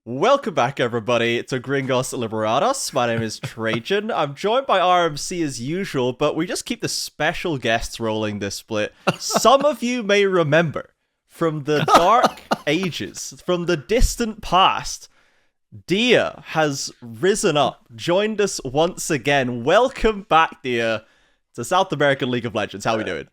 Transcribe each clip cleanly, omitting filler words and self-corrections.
Welcome back, everybody, to Gringos Liberados. My name is Trajan. I'm joined by RMC as usual, but we just keep the special guests rolling this split. Some of you may remember from the dark ages, from the distant past, Dia has risen up, joined us once again. Welcome back, Dia, to South American League of Legends. How are we doing?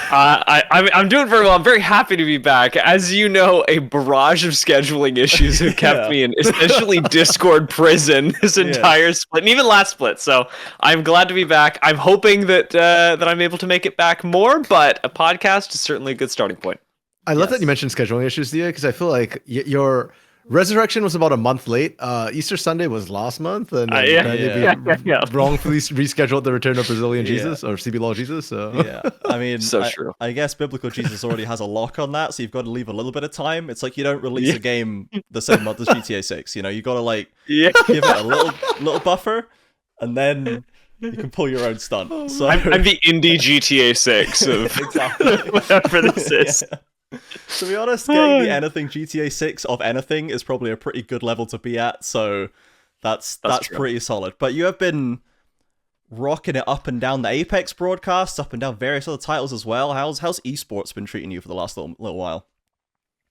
I'm doing very well. I'm very happy to be back. As you know, a barrage of scheduling issues have kept me in essentially Discord prison this entire split, and even last split. So I'm glad to be back. I'm hoping that that I'm able to make it back more, but a podcast is certainly a good starting point. I love that you mentioned scheduling issues, Dia, because I feel like your Resurrection was about a month late. Easter Sunday was last month, and wrongfully rescheduled the return of Brazilian Jesus or CB Law Jesus. So I mean, true. I guess Biblical Jesus already has a lock on that, so you've got to leave a little bit of time. It's like you don't release a game the same month as GTA 6. You know, you got to give it a little buffer, and then you can pull your own stunt. So I'm the indie GTA 6 of exactly whatever this is. Yeah. To be honest, getting the anything GTA 6 of anything is probably a pretty good level to be at, so that's pretty solid. But you have been rocking it up and down the Apex broadcasts, up and down various other titles as well. How's esports been treating you for the last little while?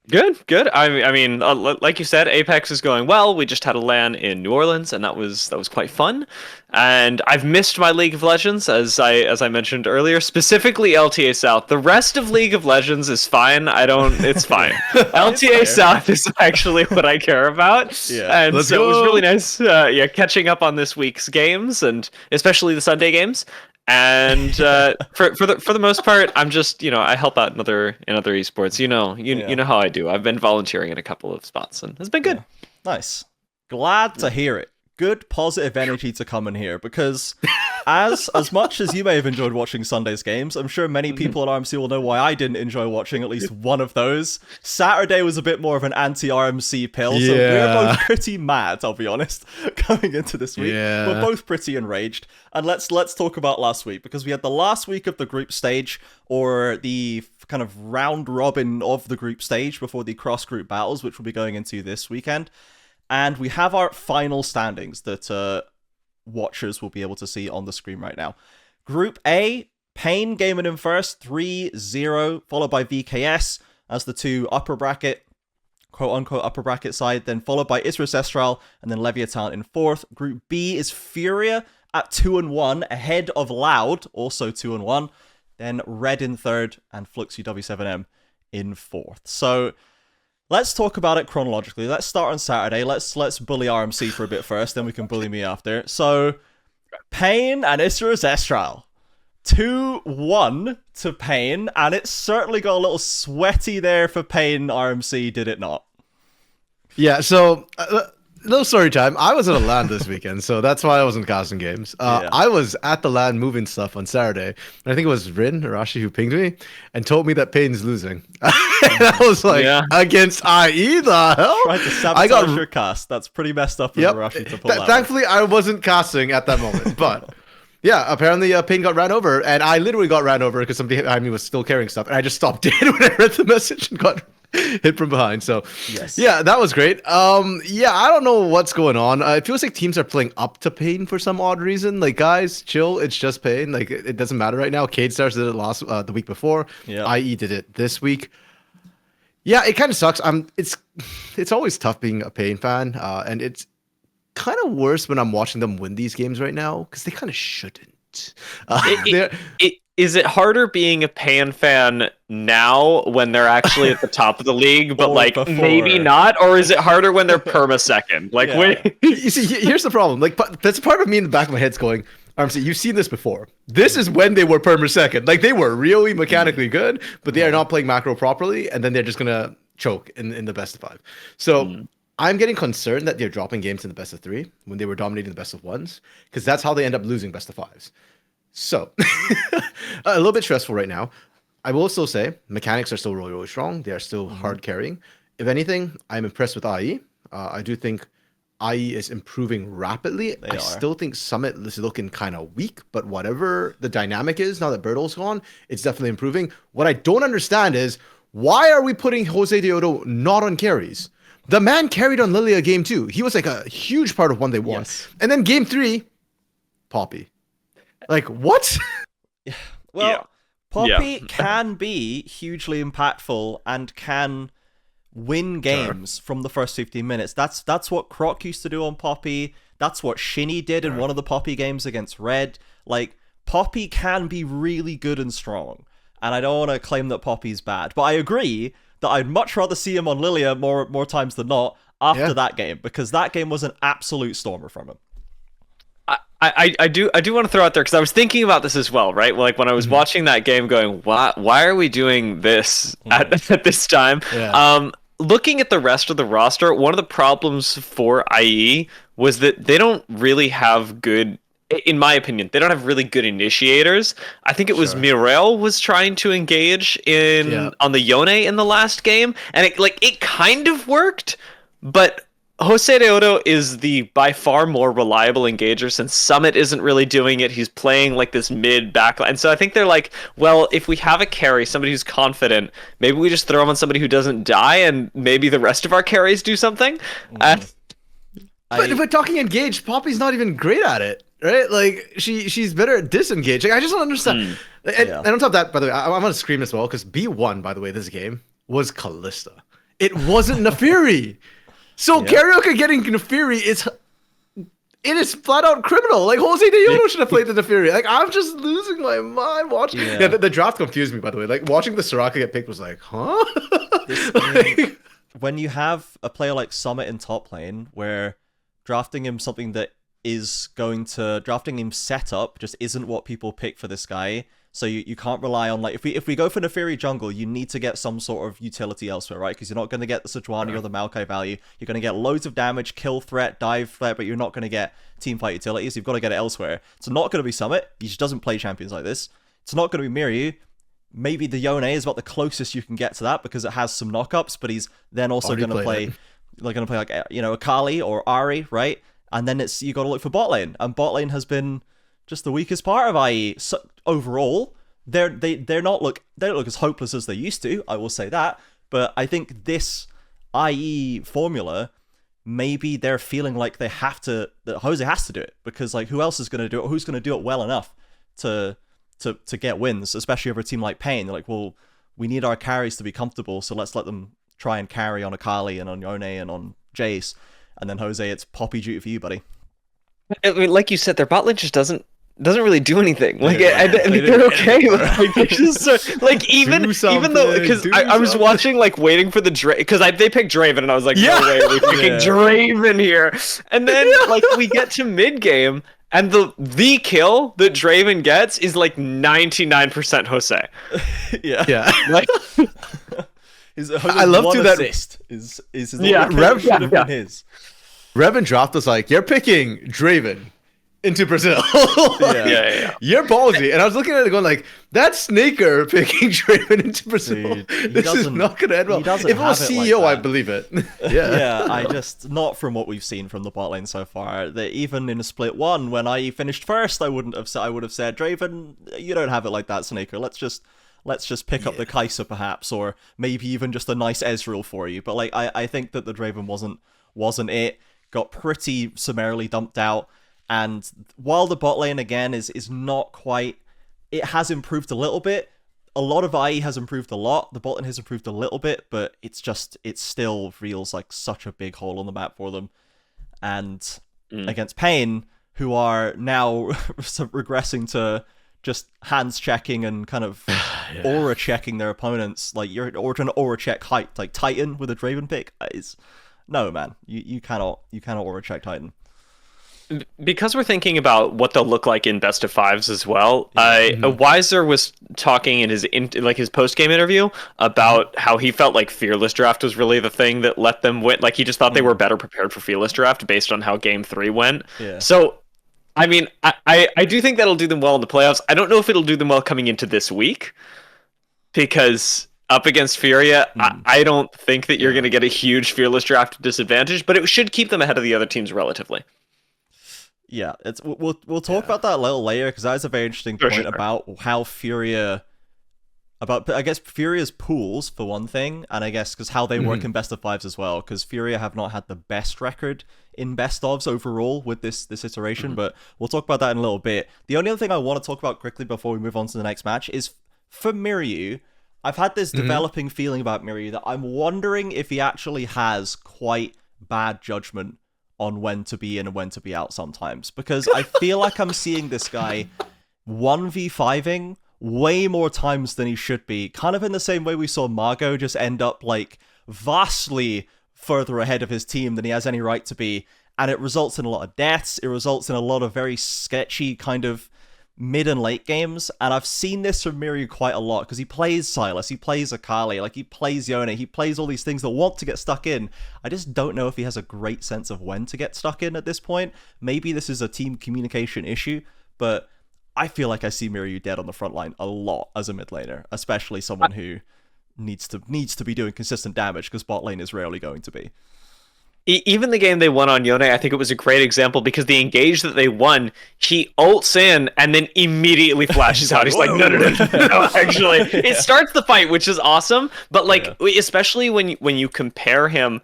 Good. I mean, like you said, Apex is going well. We just had a LAN in New Orleans, and that was quite fun. And I've missed my League of Legends, as I mentioned earlier, specifically LTA South. The rest of League of Legends is fine. It's fine. LTA South is actually what I care about. Yeah, and so it was really nice, catching up on this week's games, and especially the Sunday games. And for the most part, I'm just I help out in other esports. You know how I do. I've been volunteering in a couple of spots, and it's been good. Yeah. Nice. Glad to hear it. Good positive energy to come in here, because as much as you may have enjoyed watching Sunday's games, I'm sure many people at RMC will know why I didn't enjoy watching at least one of those. Saturday was a bit more of an anti-RMC pill, so we're both pretty mad, I'll be honest, coming into this week. Yeah. We're both pretty enraged. And let's talk about last week, because we had the last week of the group stage, or the kind of round robin of the group stage before the cross-group battles, which we'll be going into this weekend. And we have our final standings that watchers will be able to see on the screen right now. Group A, Pain gaming in first, 3-0, followed by VKS as the two upper bracket, quote-unquote upper bracket side, then followed by Isris Estral and then Leviathan in fourth. Group B is Furia at 2-1, ahead of Loud, also 2-1. Then Red in third and Flux UW7M in fourth. So let's talk about it chronologically. Let's start on Saturday. Let's bully RMC for a bit first, then we can bully me after. So, Pain and Isris Estral. 2-1 to Pain, and it certainly got a little sweaty there for Pain, RMC, did it not? Yeah, so little story time. I was at a LAN this weekend, so that's why I wasn't casting games. I was at the LAN moving stuff on Saturday, and I think it was Rin or Rashi who pinged me and told me that Pain's losing. And I was like, against IE, the hell? Tried to sabotage your cast. That's pretty messed up for Rashi to pull out. Thankfully, I wasn't casting at that moment, but yeah, apparently Pain got ran over, and I literally got ran over because somebody behind me was still carrying stuff, and I just stopped dead when I read the message and got hit from behind. So yeah, that was great. I don't know what's going on. It feels like teams are playing up to Pain for some odd reason. Like, guys, chill, it's just Pain. Like, it doesn't matter right now. Cade Stars did it the week before. IE did it this week. Yeah, it kind of sucks. It's always tough being a Pain fan, and it's kind of worse when I'm watching them win these games right now, because they kind of shouldn't. Is it harder being a Pain fan now when they're actually at the top of the league, but like before? Maybe not? Or is it harder when they're perma second? Like, you see, here's the problem. Like, that's part of me in the back of my head's going, RMC, you've seen this before. This is when they were perma second. Like, they were really mechanically good, but they are not playing macro properly, and then they're just gonna choke in the best of 5. So I'm getting concerned that they're dropping games in the best of 3 when they were dominating the best of 1s, because that's how they end up losing best of 5s. So, a little bit stressful right now. I will still say, mechanics are still really, really strong. They are still hard carrying. If anything, I'm impressed with IE. I do think IE is improving rapidly. I still think Summit is looking kind of weak, but whatever the dynamic is, now that Bertle's gone, it's definitely improving. What I don't understand is, why are we putting Jose Deodo not on carries? The man carried on Lilia game 2. He was like a huge part of one they won. Yes. And then game 3, Poppy. Like, what? Well, Yeah. Poppy can be hugely impactful and can win games from the first 15 minutes. That's what Croc used to do on Poppy. That's what Shinny did in one of the Poppy games against Red. Like, Poppy can be really good and strong. And I don't want to claim that Poppy's bad, but I agree that I'd much rather see him on Lilia more times than not after that game, because that game was an absolute stormer from him. I do want to throw out there, because I was thinking about this as well, right? Like when I was watching that game, going, why are we doing this at this time? Yeah. Looking at the rest of the roster, one of the problems for IE was that they don't really have good, in my opinion, they don't have really good initiators. I think it was Mirel was trying to engage on the Yone in the last game, and it kind of worked, but Jose de Odo is the by far more reliable engager, since Summit isn't really doing it. He's playing like this mid backline. And so I think they're like, well, if we have a carry, somebody who's confident, maybe we just throw him on somebody who doesn't die, and maybe the rest of our carries do something. But talking engaged, Poppy's not even great at it, right? Like, she's better at disengage. Like, I just don't understand. And on top of that, by the way, I'm going to scream as well, because B1, by the way, this game was Callista. It wasn't Naafiri. So Karaoke getting Naafiri it is flat out criminal. Like, Jose de Odo should have played the Naafiri. Like, I'm just losing my mind watching. Yeah, the draft confused me, by the way. Like, watching the Soraka get picked was like, huh? When you have a player like Summit in top lane, where drafting him something that is drafting him setup just isn't what people pick for this guy. So you can't rely on, like, if we go for Naafiri jungle, you need to get some sort of utility elsewhere, right? Because you're not going to get the Sejuani or the Maokai value. You're going to get loads of damage, kill threat, dive threat, but you're not going to get teamfight utilities. You've got to get it elsewhere. It's not going to be Summit. He just doesn't play champions like this. It's not going to be Miryu. Maybe the Yone is about the closest you can get to that, because it has some knockups, but he's then also going to play like, Akali or Ari, right? And then you got to look for bot lane, and bot lane has been just the weakest part of IE. So, overall, they don't look as hopeless as they used to, I will say that, but I think this IE formula, maybe they're feeling like that Jose has to do it, because, like, who else is going to do it? Who's going to do it well enough to get wins, especially over a team like Pain? They're like, well, we need our carries to be comfortable, so let's let them try and carry on Akali and on Yone and on Jace, and then Jose, it's Poppy duty for you, buddy. I mean, like you said, their bot lane just doesn't really do anything. Like, they're okay. Like, they're just like, even though, because I was watching, like, waiting for the because they picked Draven, and I was like, no way, we're picking Draven here. And then like we get to mid game, and the kill that Draven gets is like 99% Jose. Yeah. Like, I love to that assist is his his. Rev and Draft was like, you're picking Draven into Brazil. You're ballsy. And I was looking at it going like, that's Snaker picking Draven into Brazil. Dude, this is not going to end well. If it was CEO, like, I believe it. I just, not from what we've seen from the bot lane so far. That even in a split one, when I finished first, I would have said, Draven, you don't have it like that, Snaker. Let's just pick up the Kai'Sa perhaps, or maybe even just a nice Ezreal for you. But like, I think that the Draven wasn't it. Got pretty summarily dumped out. And while the bot lane, again, is not quite... It has improved a little bit. A lot of IE has improved a lot. The bot lane has improved a little bit, but it still feels like such a big hole on the map for them. And against Pain, who are now regressing to just hands checking and kind of aura checking their opponents. Like, you're trying to aura check height. Like, Titan with a Draven pick is... No, man. You cannot aura check Titan. Because we're thinking about what they'll look like in best of fives as well. Weiser was talking in his post game interview about how he felt like Fearless Draft was really the thing that let them win. Like, he just thought they were better prepared for Fearless Draft based on how Game 3 went. Yeah. So, I mean, I do think that'll do them well in the playoffs. I don't know if it'll do them well coming into this week, because up against Furia, I don't think that you're going to get a huge Fearless Draft disadvantage, but it should keep them ahead of the other teams relatively. Yeah, we'll talk about that a little later, because that is a very interesting point about how Furia about, I guess, Furia's pools for one thing, and I guess because how they work in best of fives as well, because Furia have not had the best record in best ofs overall with this iteration, but we'll talk about that in a little bit. The only other thing I want to talk about quickly before we move on to the next match is for Miryu. I've had this developing feeling about Miryu that I'm wondering if he actually has quite bad judgment on when to be in and when to be out sometimes, because I feel like I'm seeing this guy 1v5ing way more times than he should be, kind of in the same way we saw Margot just end up like vastly further ahead of his team than he has any right to be, and it results in a lot of deaths, it results in a lot of very sketchy kind of mid and late games, and I've seen this from Miryu quite a lot, because he plays Silas, he plays Akali, like he plays Yone, he plays all these things that want to get stuck in. I just don't know if he has a great sense of when to get stuck in at this point. Maybe this is a team communication issue, but I feel like I see Miryu dead on the front line a lot as a mid laner, especially someone who needs to be doing consistent damage, because bot lane is rarely going to be. Even the game they won on Yone, I think it was a great example, because the engage that they won, he ults in and then immediately flashes out. He's like, no, actually. It starts the fight, which is awesome, but like, especially when you compare him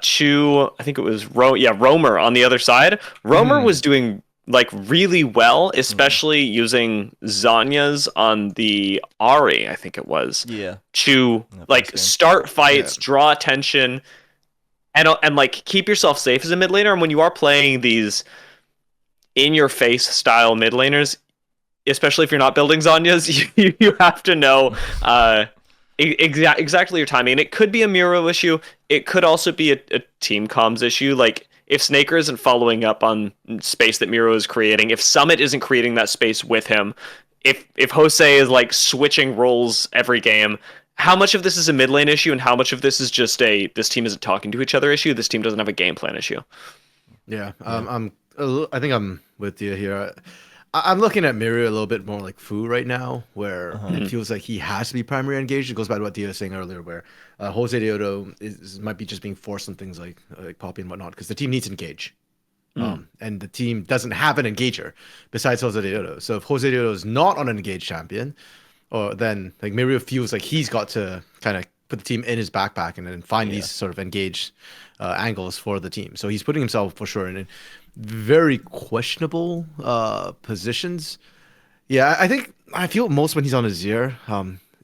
to, I think it was Roamer on the other side. Roamer was doing like really well, especially using Zanya's on the Ahri, I think it was. Yeah. To like start fights, draw attention, and like keep yourself safe as a mid laner. And when you are playing these in-your-face style mid laners, especially if you're not building Zanyas, you have to know exactly your timing. And it could be a Miro issue. It could also be a team comms issue. Like if Snaker isn't following up on space that Miro is creating, if Summit isn't creating that space with him, if Jose is like switching roles every game, how much of this is a mid lane issue and how much of this is just this team isn't talking to each other issue? This team doesn't have a game plan issue. Yeah, I think I'm with you here. I'm looking at Mirror a little bit more like Fu right now, where it feels like he has to be primary engaged. It goes back to what Dia was saying earlier, where Jose Deodo might be just being forced on things like Poppy and whatnot, because the team needs to engage. And the team doesn't have an engager besides Jose Deodo. So if Jose Deodo is not on an engaged champion, or then like Mirio feels like he's got to kind of put the team in his backpack and then find these sort of engaged angles for the team. So he's putting himself for sure in very questionable positions. Yeah, I feel most when he's on Azir,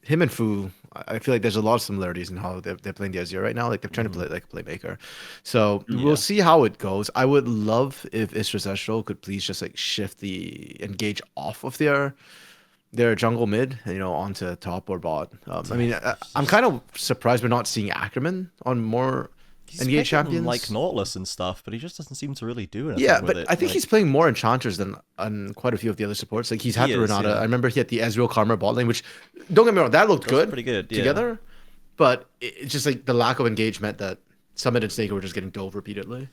him and Fu, I feel like there's a lot of similarities in how they're playing the Azir right now. Like they're trying to play like a playmaker. So we'll see how it goes. I would love if Istrus Estral could please just like shift the engage off of their jungle mid, onto top or bot. I mean, I'm kind of surprised we're not seeing Ackerman on more engaged champions. Like Nautilus and stuff, but he just doesn't seem to really do anything with it. I think he's playing more Enchanters than on quite a few of the other supports. Like he's had the Renata. Yeah. I remember he had the Ezreal Karma bot lane, which, don't get me wrong, that looked good. Pretty good together. But it's just like the lack of engagement that Summit and Snake were just getting dove repeatedly.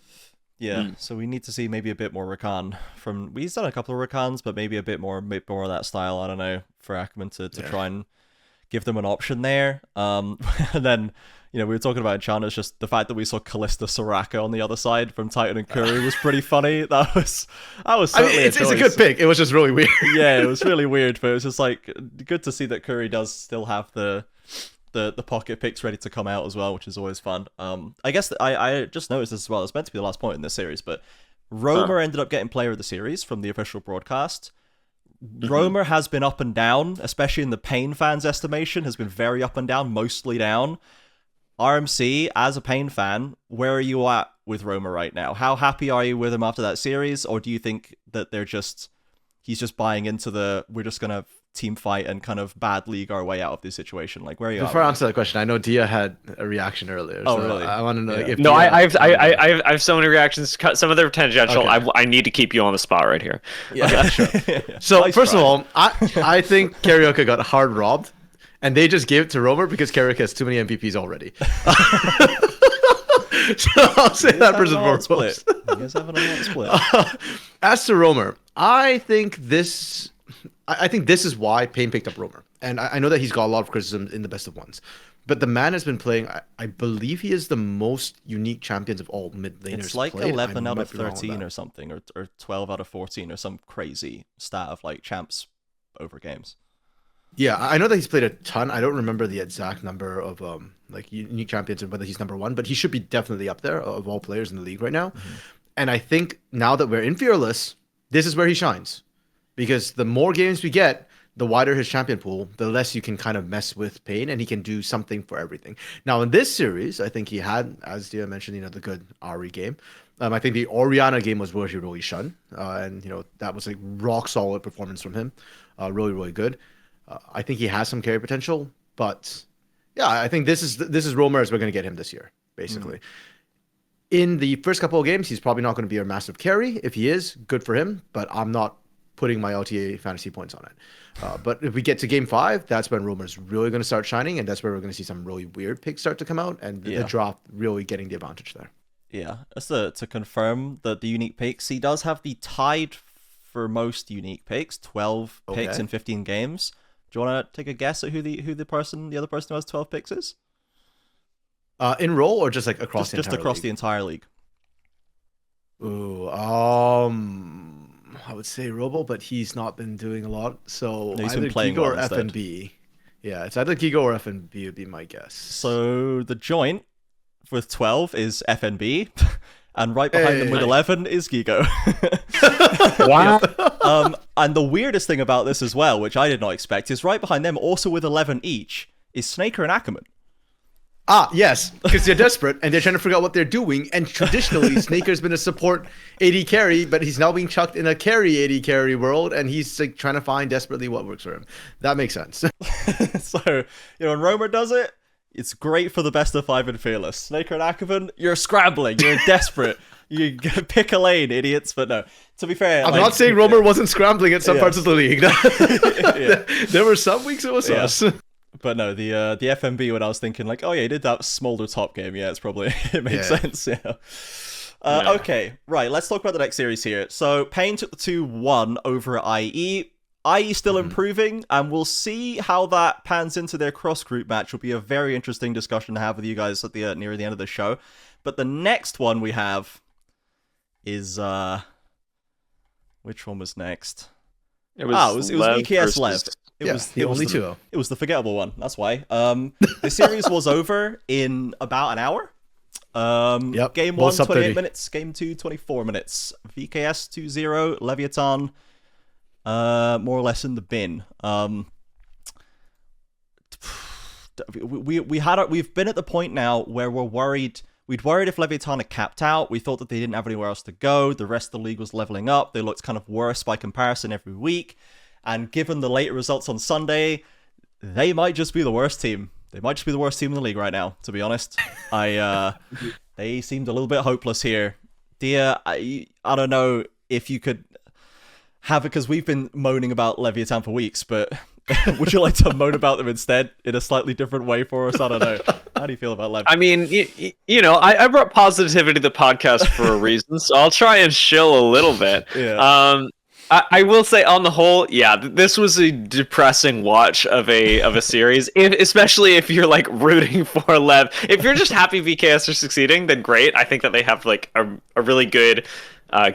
Yeah, so we need to see maybe a bit more Rakan from. He's done a couple of Rakans, but maybe a bit more of that style. I don't know, for Ackerman to try and give them an option there. And then we were talking about Enchanters. Just the fact that we saw Kalista Soraka on the other side from Titan and Curry was pretty funny. That was certainly it's a good pick. It was just really weird. Yeah, it was really weird, but it was just like good to see that Curry does still have the pocket picks ready to come out as well, which is always fun. I guess I just noticed this as well. It's meant to be the last point in this series, but Roamer ended up getting player of the series from the official broadcast. Roamer has been up and down, especially in the Pain fans' estimation, has been very up and down, mostly down. RMC, as a Pain fan, where are you at with Roamer right now? How happy are you with him after that series, or do you think that he's just buying into we're just gonna team fight and kind of bad league our way out of this situation? Like, where are you? Before I answer that question, I know Dia had a reaction earlier. Oh, so really? I want to know. If no, Dia... I have so many reactions. Some of them are tangential. Okay. I need to keep you on the spot right here. Yeah, okay, sure. So nice first of all, I think Karaoke got hard robbed, and they just gave it to Roamer because Karaoke has too many MVPs already. So I'll say that person foremost. You guys have a split. As to Roamer, I think this is why Pain picked up Roamer. And I know that he's got a lot of criticism in the best of ones. But the man has been playing, I believe he is the most unique champions of all mid laners. It's like played. 11 out of 13 or something, or 12 out of 14 or some crazy stat of like champs over games. Yeah, I know that he's played a ton. I don't remember the exact number of like unique champions and whether he's number one, but he should be definitely up there of all players in the league right now. And I think now that we're in Fearless, this is where he shines. Because the more games we get, the wider his champion pool, the less you can kind of mess with Pain, and he can do something for everything. Now, in this series, I think he had, as Dia mentioned, the good Ari game. I think the Oriana game was where he really shone. And, that was a rock solid performance from him. Really, really good. I think he has some carry potential, but yeah, I think this is Romer as we're going to get him this year, basically. In the first couple of games, he's probably not going to be a massive carry. If he is, good for him, but I'm not putting my LTA fantasy points on it. But if we get to game 5, that's when Romer's really going to start shining, and that's where we're going to see some really weird picks start to come out, and the draft really getting the advantage there. Yeah, just to confirm the unique picks, he does have the tied for most unique picks, 12 picks in 15 games. Do you want to take a guess at who the other person who has 12 picks is? In role or just like across the entire just across league? the entire league? Ooh, I would say Robo, but he's not been doing a lot. So No, he's either been playing Gigo well or instead. FNB. Yeah, it's either Gigo or FNB would be my guess. So the joint with 12 is FNB, and right behind them with 11 is Gigo. Wow. And the weirdest thing about this as well, which I did not expect, is right behind them, also with 11 each, is Snaker and Ackerman. Ah, yes, because they're desperate and they're trying to figure out what they're doing. And traditionally, Snaker's been a support AD carry, but he's now being chucked in a carry AD carry world, and he's like trying to find desperately what works for him. That makes sense. So, when Romer does it, it's great for the best of 5 in Fearless. Snaker and Ackerman, you're scrambling, you're desperate. You pick a lane, idiots. But no, to be fair, I'm not saying Romer wasn't scrambling at some parts of the league. There were some weeks it was us. But no, the FMB, when I was thinking like, oh yeah, he did that smolder top game. Yeah, it's probably, it makes sense. Yeah. Okay, right. Let's talk about the next series here. So Pain took the 2-1 over at IE. IE still improving, and we'll see how that pans into their cross group match. Will be a very interesting discussion to have with you guys at the near the end of the show. But the next one we have is which one was next? It was VKS-LEV. It was the only 2-0. It was the forgettable one. That's why. The series was over in about an hour. Game 1, 28 minutes. Game 2, 24 minutes. VKS 2-0. Leviathan, more or less in the bin. We've been at the point now where we're worried. We'd worried if Leviathan had capped out. We thought that they didn't have anywhere else to go. The rest of the league was leveling up. They looked kind of worse by comparison every week. And given the later results on Sunday, they might just be the worst team. They might just be the worst team in the league right now, to be honest. They seemed a little bit hopeless here. Dia, I don't know if you could have it, because we've been moaning about Leviathan for weeks, but would you like to moan about them instead in a slightly different way for us? I don't know. How do you feel about Lev? I mean, I brought positivity to the podcast for a reason, so I'll try and shill a little bit. Yeah. I will say, on the whole, yeah, this was a depressing watch of a series, especially if you're like rooting for Lev. If you're just happy VKS are succeeding, then great. I think that they have like a really good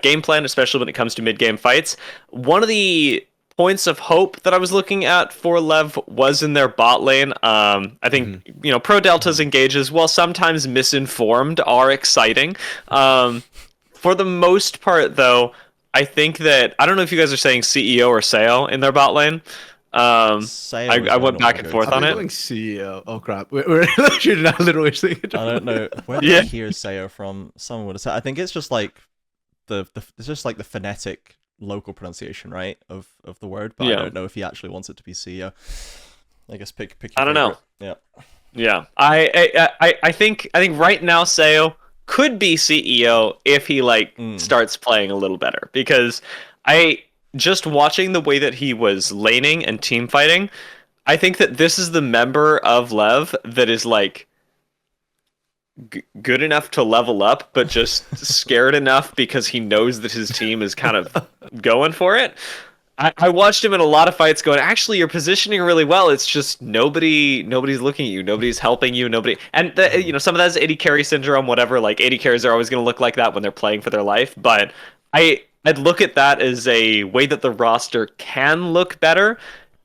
game plan, especially when it comes to mid-game fights. One of the points of hope that I was looking at for Lev was in their bot lane. I think Pro Delta's engages, while sometimes misinformed, are exciting. For the most part, though, I think that, I don't know if you guys are saying CEO or Sayo in their bot lane. I went back and forth on it. Going CEO. Oh crap, we're not literally saying it. I don't know where did I hear Sayo from. Someone would have said. I think it's just like it's just like the phonetic local pronunciation, right, of the word. But I don't know if he actually wants it to be CEO. I guess pick. I don't know. Yeah. I think right now Sayo could be CEO if he starts playing a little better, because just watching the way that he was laning and team fighting, I think that this is the member of Lev that is like good enough to level up, but just scared enough because he knows that his team is kind of going for it. I watched him in a lot of fights going, actually, you're positioning really well. It's just nobody's looking at you. Nobody's helping you. And some of that is AD carry syndrome, whatever. Like, AD carries are always going to look like that when they're playing for their life. But I'd look at that as a way that the roster can look better.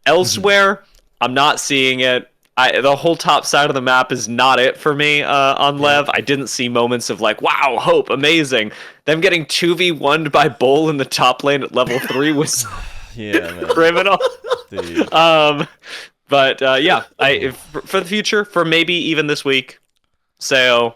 Elsewhere, I'm not seeing it. The whole top side of the map is not it for me on Lev. I didn't see moments of like, wow, hope, amazing. Them getting 2v1'd by Bull in the top lane at level 3 was criminal. Dude. But yeah, for the future, for maybe even this week, Seo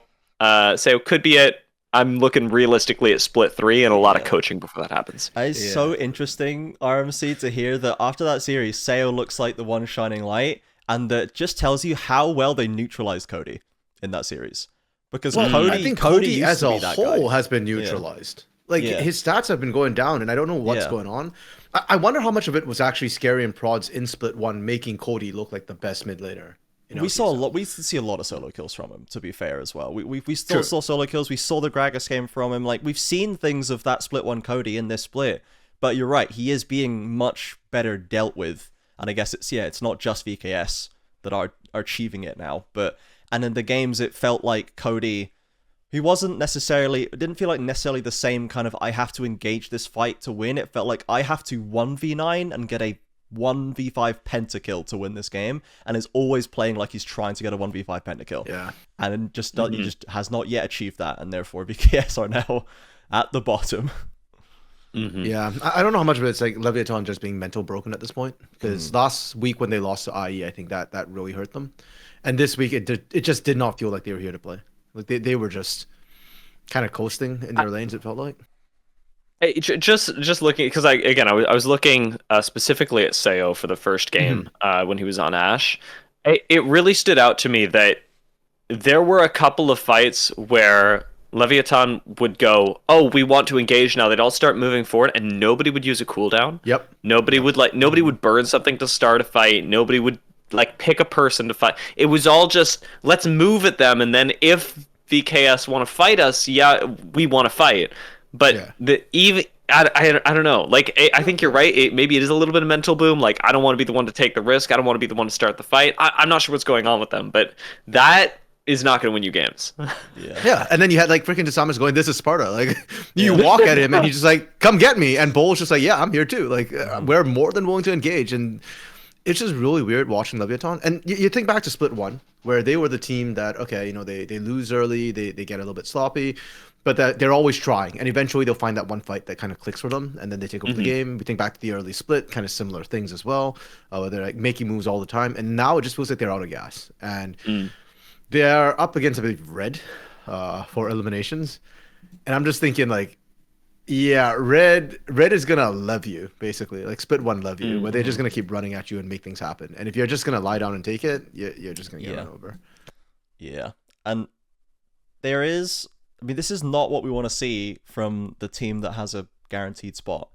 could be it. I'm looking realistically at split 3 and a lot of coaching before that happens. It's so interesting, RMC, to hear that after that series, Seo looks like the one shining light, and that just tells you how well they neutralized Cody in that series. Because I think Cody used as to a be that whole guy. has been neutralized. Like, his stats have been going down, and I don't know what's going on. I wonder how much of it was actually Scary and Prods in split 1 making Cody look like the best mid laner. We saw a lot. We see a lot of solo kills from him. To be fair, as well, we still saw solo kills. We saw the Gragas game from him. Like, we've seen things of that split 1 Cody in this split. But you're right, he is being much better dealt with. And I guess it's not just VKS that are achieving it now. And in the games, it felt like Cody, he didn't feel like necessarily the same kind of I have to engage this fight to win. It felt like I have to 1v9 and get a 1v5 pentakill to win this game, and is always playing like he's trying to get a 1v5 pentakill. Yeah. And he just has not yet achieved that, and therefore VKS are now at the bottom. Yeah, I don't know how much of it's like Leviathan just being mental broken at this point, because last week when they lost to IE, I think that really hurt them, and this week it just did not feel like they were here to play. Like they were just kind of coasting in their lanes. It felt like. Hey, just looking, because I was looking specifically at Seo for the first game when he was on Ashe. It really stood out to me that there were a couple of fights where Leviathan would go, oh, we want to engage now. They'd all start moving forward, and nobody would use a cooldown. Yep. Nobody would burn something to start a fight. Nobody would like pick a person to fight. It was all just let's move at them, and then if VKS want to fight us, we want to fight. But I don't know. Like, I think you're right. Maybe it is a little bit of mental boom. Like, I don't want to be the one to take the risk. I don't want to be the one to start the fight. I'm not sure what's going on with them, but that is not going to win you games. Yeah, and then you had like freaking Desamas going, "This is Sparta." Like, you walk at him and he's just like, "Come get me," and Bull's just like, "Yeah, I'm here too." Like, we're more than willing to engage, and it's just really weird watching Leviathan. And you think back to Split 1, where they were the team that they lose early, they get a little bit sloppy. But that they're always trying, and eventually they'll find that one fight that kind of clicks for them, and then they take over the game. We think back to the early split, kind of similar things as well. They're like making moves all the time, and now it just feels like they're out of gas. And they're up against, I believe, Red for eliminations. And I'm just thinking, like, yeah, Red is gonna lev you, basically, like split 1 lev you, where they're just gonna keep running at you and make things happen. And if you're just gonna lie down and take it, you're just gonna get run over. Yeah, and there is. I mean, this is not what we want to see from the team that has a guaranteed spot.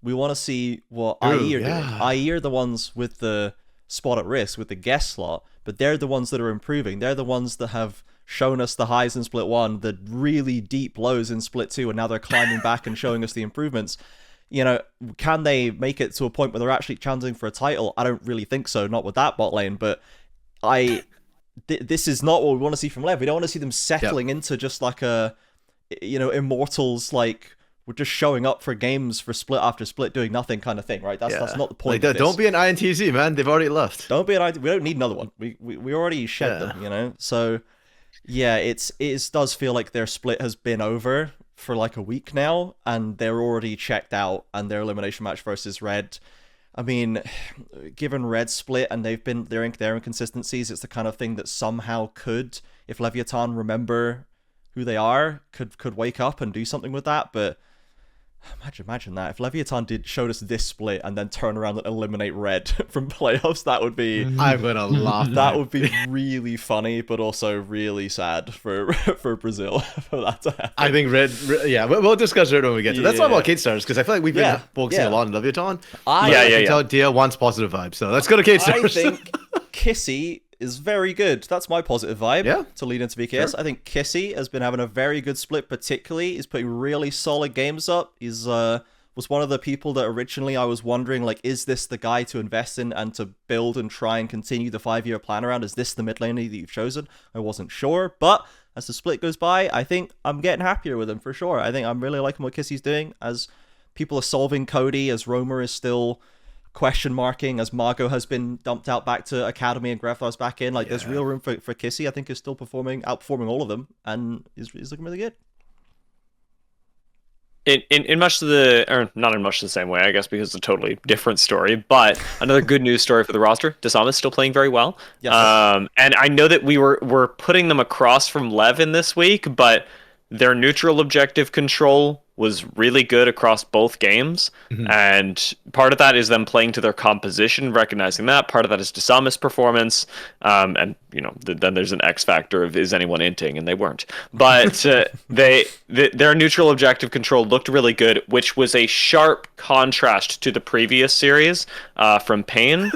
We want to see what IE are doing. IE are the ones with the spot at risk, with the guest slot, but they're the ones that are improving. They're the ones that have shown us the highs in Split 1, the really deep lows in Split 2, and now they're climbing back and showing us the improvements. Can they make it to a point where they're actually challenging for a title? I don't really think so, not with that bot lane, but this is not what we want to see from Lev. We don't want to see them settling into just like a, Immortals, like we're just showing up for games for split after split doing nothing kind of thing, right? That's not the point. Like, don't be an INTZ, man. They've already left. Don't be an INTZ. We don't need another one. We already shed them, So yeah, it does feel like their split has been over for like a week now, and they're already checked out, and their elimination match versus Red. I mean, given Red split and their inconsistencies, it's the kind of thing that somehow could, if Leviathan remember who they are, could wake up and do something with that. But imagine that if Leviathan showed us this split and then turn around and eliminate Red from playoffs, that would be. I'm gonna laugh. That would be really funny, but also really sad for Brazil for that to happen. I think Red. Yeah, we'll discuss it when we get to. That's all about Kate Stars, because I feel like we've been focusing a lot on Leviathan. I can tell Dia wants positive vibes, so let's go to Kate Stars. I think Kissy is very good. That's my positive vibe to lead into VKS. Sure. I think Kissy has been having a very good split, particularly. He's putting really solid games up. He's was one of the people that originally I was wondering, like, is this the guy to invest in and to build and try and continue the 5-year plan around? Is this the mid laner that you've chosen? I wasn't sure, but as the split goes by, I think I'm getting happier with him for sure. I think I'm really liking what Kissy's doing as people are solving Cody, as Romer is still question marking as Margot has been dumped out back to Academy and Greflar's back in. Like, there's real room for Kissy. I think is still outperforming all of them, and is looking really good. In much or not in much the same way, I guess, because it's a totally different story. But another good news story for the roster: Dasama's still playing very well. Yes. And I know that we're putting them across from Lev in this week, but their neutral objective control was really good across both games. And part of that is them playing to their composition, recognizing that. Part of that is Dasama's performance. And, you know, then there's an X factor of is anyone inting, and they weren't. But their neutral objective control looked really good, which was a sharp contrast to the previous series from Pain,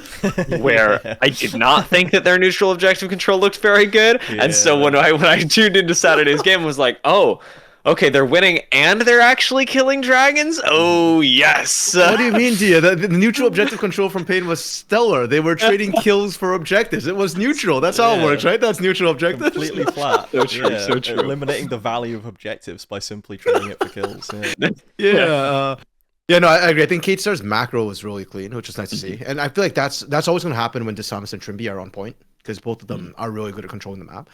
where I did not think that their neutral objective control looked very good. And so when I tuned into Saturday's game, I was like, oh, okay, they're winning and they're actually killing dragons? Oh, yes. What do you mean, Dia? The neutral objective control from Pain was stellar. They were trading kills for objectives. It was neutral. That's how it works, right? That's neutral objectives. Completely flat. So true, so true. Eliminating the value of objectives by simply trading it for kills. Yeah, no, I agree. I think Kate Star's macro was really clean, which is nice to see. And I feel like that's always going to happen when Desamus and Trimby are on point, because both of them are really good at controlling the map.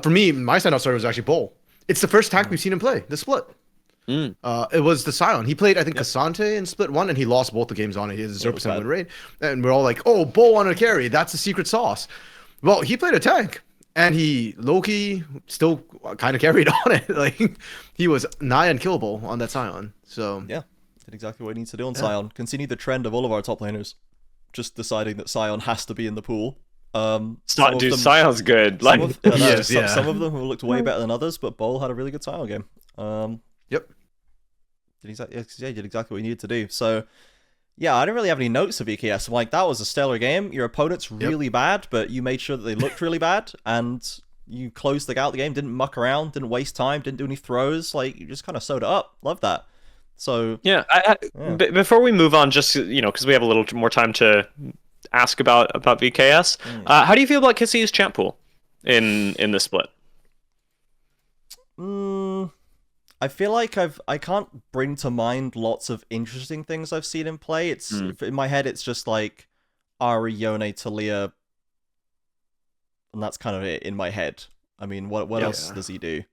For me, my standout starter was actually Bull. It's the first tank we've seen him play, the split. It was the Scion. He played, I think, Cassante in split 1, and he lost both the games on it. He has a 0% win rate. And we're all like, oh, Bull on a carry. That's the secret sauce. Well, he played a tank, and he, low-key, still kind of carried on it. Like, he was nigh unkillable on that Scion. So yeah, did exactly what he needs to do on Scion. Continue the trend of all of our top laners just deciding that Scion has to be in the pool. Scion's good. Like, some of them have looked way better than others, but Bol had a really good Scion game. Yep. He did exactly what he needed to do. So, yeah, I didn't really have any notes of VKS. I'm like, that was a stellar game. Your opponent's really bad, but you made sure that they looked really bad, and you closed out the game, didn't muck around, didn't waste time, didn't do any throws. Like, you just kind of sewed it up. Love that. So, before we move on, just, you know, because we have a little more time to ask about VKS. How do you feel about Kissy's champ pool in the split? I feel like I can't bring to mind lots of interesting things I've seen him play. It's in my head, it's just like Ari, Yone, Talia, and that's kind of it in my head. I mean, what else does he do?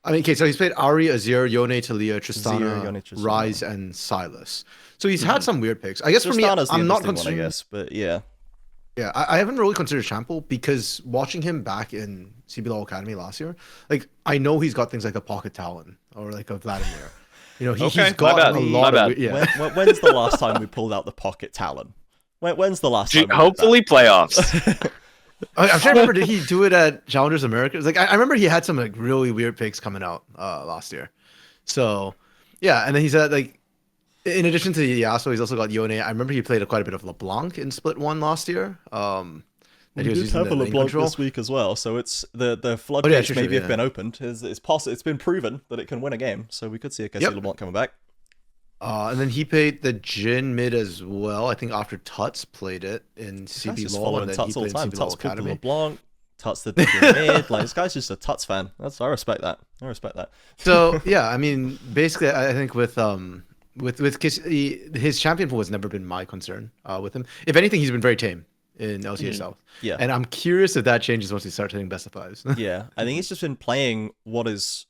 I mean, okay, so he's played Ari, Azir, Yone, Talia, Tristana, Ryze, and Silas. So he's had some weird picks. I guess for me, I'm not concerned. I guess, but yeah. Yeah, I haven't really considered Chample because watching him back in CBLOL Academy last year, like, I know he's got things like a Pocket Talon or like a Vladimir. You know, he's got a lot of... Yeah. When's the last time we pulled out the Pocket Talon? When's the last time? Hopefully playoffs. I'm trying to remember, did he do it at Challengers America? Like, I remember he had some like really weird picks coming out last year. So, yeah, and then he's had like, in addition to Yasuo, he's also got Yone. I remember he played quite a bit of LeBlanc in Split 1 last year. We did have a LeBlanc this week as well, so it's the floodgates maybe have been opened. It's been proven that it can win a game, so we could see a Cassie LeBlanc coming back. And then he played the Jhin mid as well. I think after Tuts played it in CBLOL, and then Tuts he all the time. CBLOL Tuts Academy. LeBlanc, Tuts the mid. Like, this guy's just a Tuts fan. I respect that. So yeah, I mean, basically, I think with his champion pool has never been my concern with him. If anything, he's been very tame in LTA South. Yeah. And I'm curious if that changes once he starts hitting best of fives. Yeah. I think he's just been playing what he's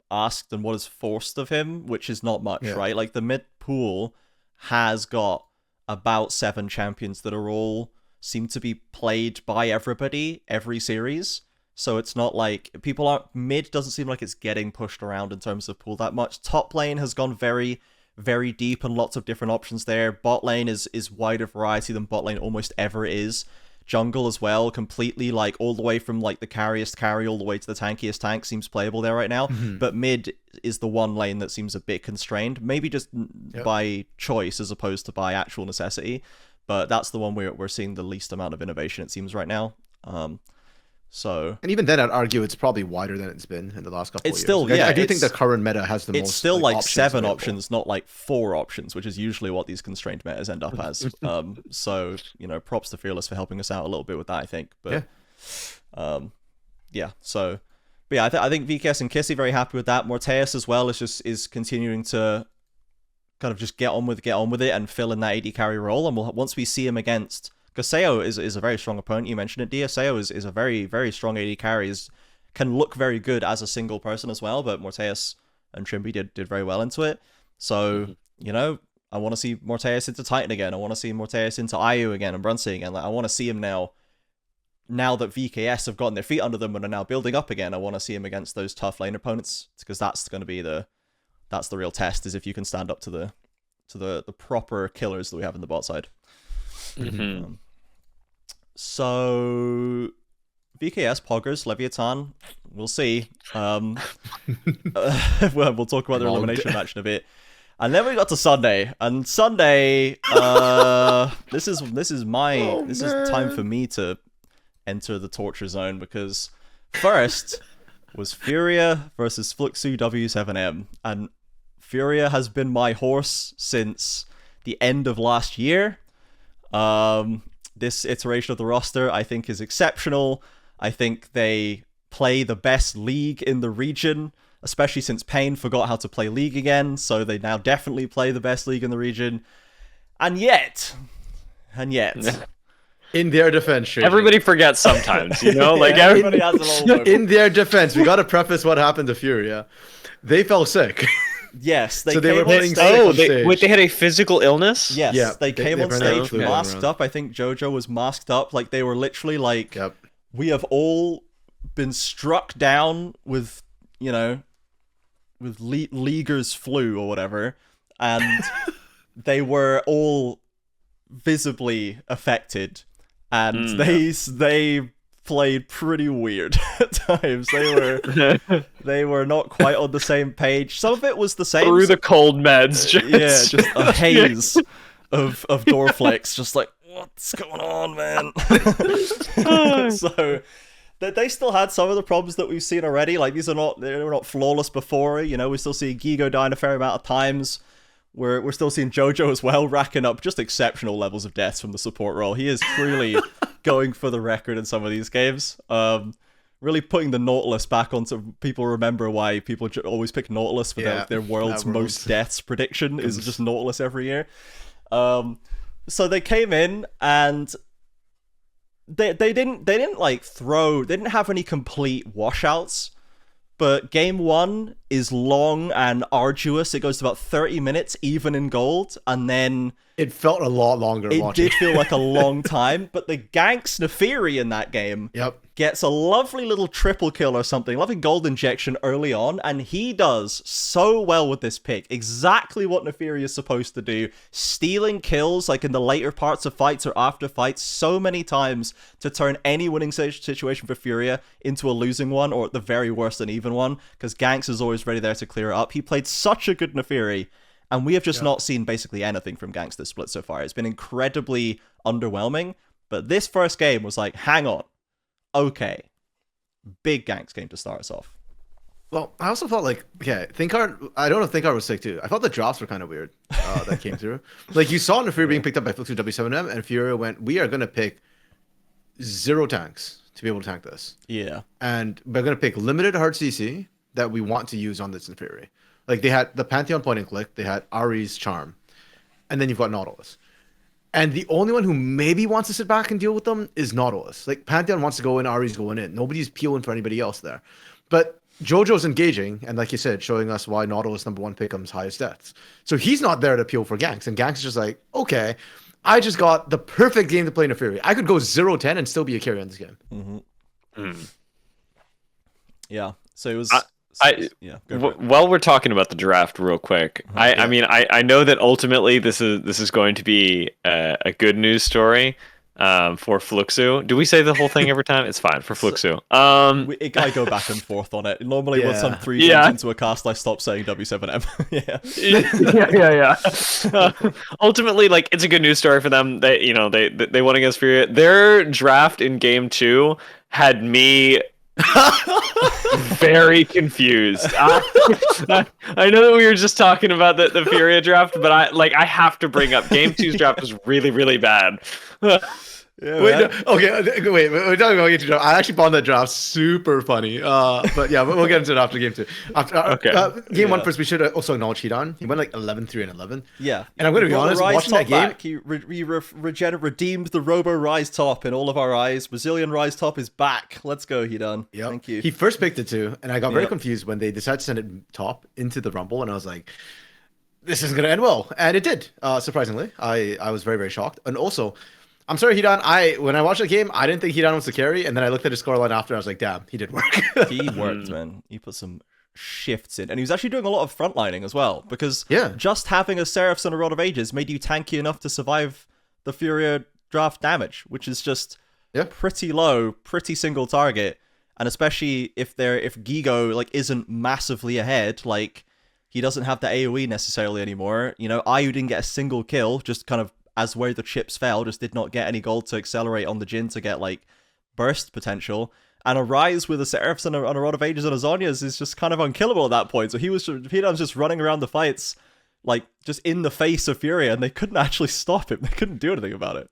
asked and what is forced of him, which is not much, right? Like, the mid pool has got about 7 champions that are all seem to be played by everybody every series. So it's not like people aren't... Mid doesn't seem like it's getting pushed around in terms of pool that much. Top lane has gone very, very deep and lots of different options there. Bot lane is wider variety than bot lane almost ever is. Jungle as well, completely, like, all the way from like the carriest carry all the way to the tankiest tank seems playable there right now. But mid is the one lane that seems a bit constrained, maybe just by choice as opposed to by actual necessity. But that's the one we're seeing the least amount of innovation, it seems, right now. So, and even then, I'd argue it's probably wider than it's been in the last couple of years. Still, I do think the current meta has the most. It's still like 7 options, not like 4 options, which is usually what these constrained metas end up as. So, you know, props to Fearless for helping us out a little bit with that, I think. But So, but yeah, I think VKS and Kissy very happy with that. Morteus as well is continuing to kind of just get on with it and fill in that AD carry role. And once we see him against, because Seo is a very strong opponent. You mentioned it, Dia. Seo is a very, very strong AD carry. Can look very good as a single person as well. But Morteus and Trimby did very well into it. So you know, I want to see Morteus into Titan again. I want to see Morteus into IU again and Brunsey again. Like, I want to see him now. Now that VKS have gotten their feet under them and are now building up again, I want to see him against those tough lane opponents, because that's going to be the real test, is if you can stand up to the proper killers that we have in the bot side. So VKS, Poggers, Leviathan, we'll see. We'll talk about their elimination match in a bit. And then we got to Sunday, and Sunday, this is time for me to enter the torture zone, because first was FURIA versus Fluxu W7M, and FURIA has been my horse since the end of last year. This iteration of the roster, I think, is exceptional. I think they play the best league in the region, especially since Pain forgot how to play League again, so they now definitely play the best league in the region. And yet... In their defense, Trajan. Everybody forgets sometimes, you know? Like, everybody has a little moment. In their defense, we got to preface what happened to FURIA. They fell sick. Yes, So they were playing they had a physical illness? Yes, Yeah, they came on ran stage out of masked around. up. I think Jojo was masked up. Like, they were literally like, Yep. we have all been struck down with, you know, with Leaguer's flu or whatever, and they were all visibly affected, and they played pretty weird at times. They were not quite on the same page. Some of it was the same. Through the cold meds, Just a haze of door flicks, just like, what's going on, man? So they still had some of the problems that we've seen already. Like, they were not flawless before. You know, we still see Gigo dying a fair amount of times. We're still seeing Jojo as well, racking up just exceptional levels of deaths from the support role. He is truly going for the record in some of these games. Really putting the Nautilus back onto... People remember why people always pick Nautilus for their world's most deaths prediction is just Nautilus every year. So they came in and they didn't have any complete washouts. But game one is long and arduous. It goes to about 30 minutes, even in gold, and then... It felt a lot longer It watching. did feel like a long time, but the Ganks Naafiri in that game gets a lovely little triple kill or something, lovely gold injection early on, and he does so well with this pick. Exactly what Naafiri is supposed to do. Stealing kills, like in the later parts of fights or after fights, so many times to turn any winning situation for FURIA into a losing one, or at the very worst, an even one, because Ganks is always ready there to clear it up. He played such a good Naafiri, and we have just not seen basically anything from Ganks this split so far. It's been incredibly underwhelming, but this first game was like, hang on. Okay. Big Ganks game to start us off. Well, I also felt like, Thinkard, I don't know if Thinkard was sick too. I felt the drops were kind of weird that came through. Like, you saw Naafiri being picked up by Fluxu W7M, and FURIA went, we are going to pick 0 tanks to be able to tank this. Yeah. And we're going to pick limited hard CC that we want to use on this Naafiri. Like, they had the Pantheon point and click, they had Ari's Charm, and then you've got Nautilus. And the only one who maybe wants to sit back and deal with them is Nautilus. Like, Pantheon wants to go in, Ari's going in. Nobody's peeling for anybody else there. But Jojo's engaging, and like you said, showing us why Nautilus #1 pick comes highest deaths. So he's not there to peel for Ganks, and Ganks is just like, okay, I just got the perfect game to play Naafiri. I could go 0-10 and still be a carry on this game. Yeah. So it was... While we're talking about the draft real quick, I mean, I know that ultimately this is going to be a good news story for Fluxu. Do we say the whole thing every time? It's fine for Fluxu. I go back and forth on it. Normally, once I'm 3 games into a cast, I stop saying W7M. Ultimately, like, it's a good news story for them. They won against FURIA. Their draft in game 2 had me very confused. I know that we were just talking about the FURIA draft, but I have to bring up game 2's draft was really, really bad. Yeah, Wait, man. no, okay, wait. We're talking about game two. I actually found that draft super funny. But yeah, we'll get into it after game two. After Okay. game one Yeah. first, we should also acknowledge Hidan. He went like 11-3 and 11. Yeah, And I'm gonna be brought the honest, Rise watching top that game. back. He redeemed the Robo Rise top in all of our eyes. Brazilian Rise top is back. Let's go, Hidan. Yep. Thank you. He first picked it too, and I got very Yep. confused when they decided to send it top into the Rumble, and I was like, "This isn't gonna end well," and it did. Surprisingly, I was very shocked. And also, I'm sorry, Hidan. When I watched the game, I didn't think Hidan was the carry, and then I looked at his scoreline after, and I was like, "Damn, he did work." He worked, man. He put some shifts in, and he was actually doing a lot of frontlining as well. Because Yeah. just having a Seraphs and a Rod of Ages made you tanky enough to survive the Furia draft damage, which is just pretty low, pretty single target. And especially if Gigo like isn't massively ahead, like he doesn't have the AoE necessarily anymore. You know, Ayu didn't get a single kill, just kind of as where the chips fell, just did not get any gold to accelerate on the Jhin to get like burst potential. And a Rise with a Seraphs and a Rod of Ages and a Zhonya's is just kind of unkillable at that point. So he was just running around the fights, like just in the face of Furia, and they couldn't actually stop him. They couldn't do anything about it.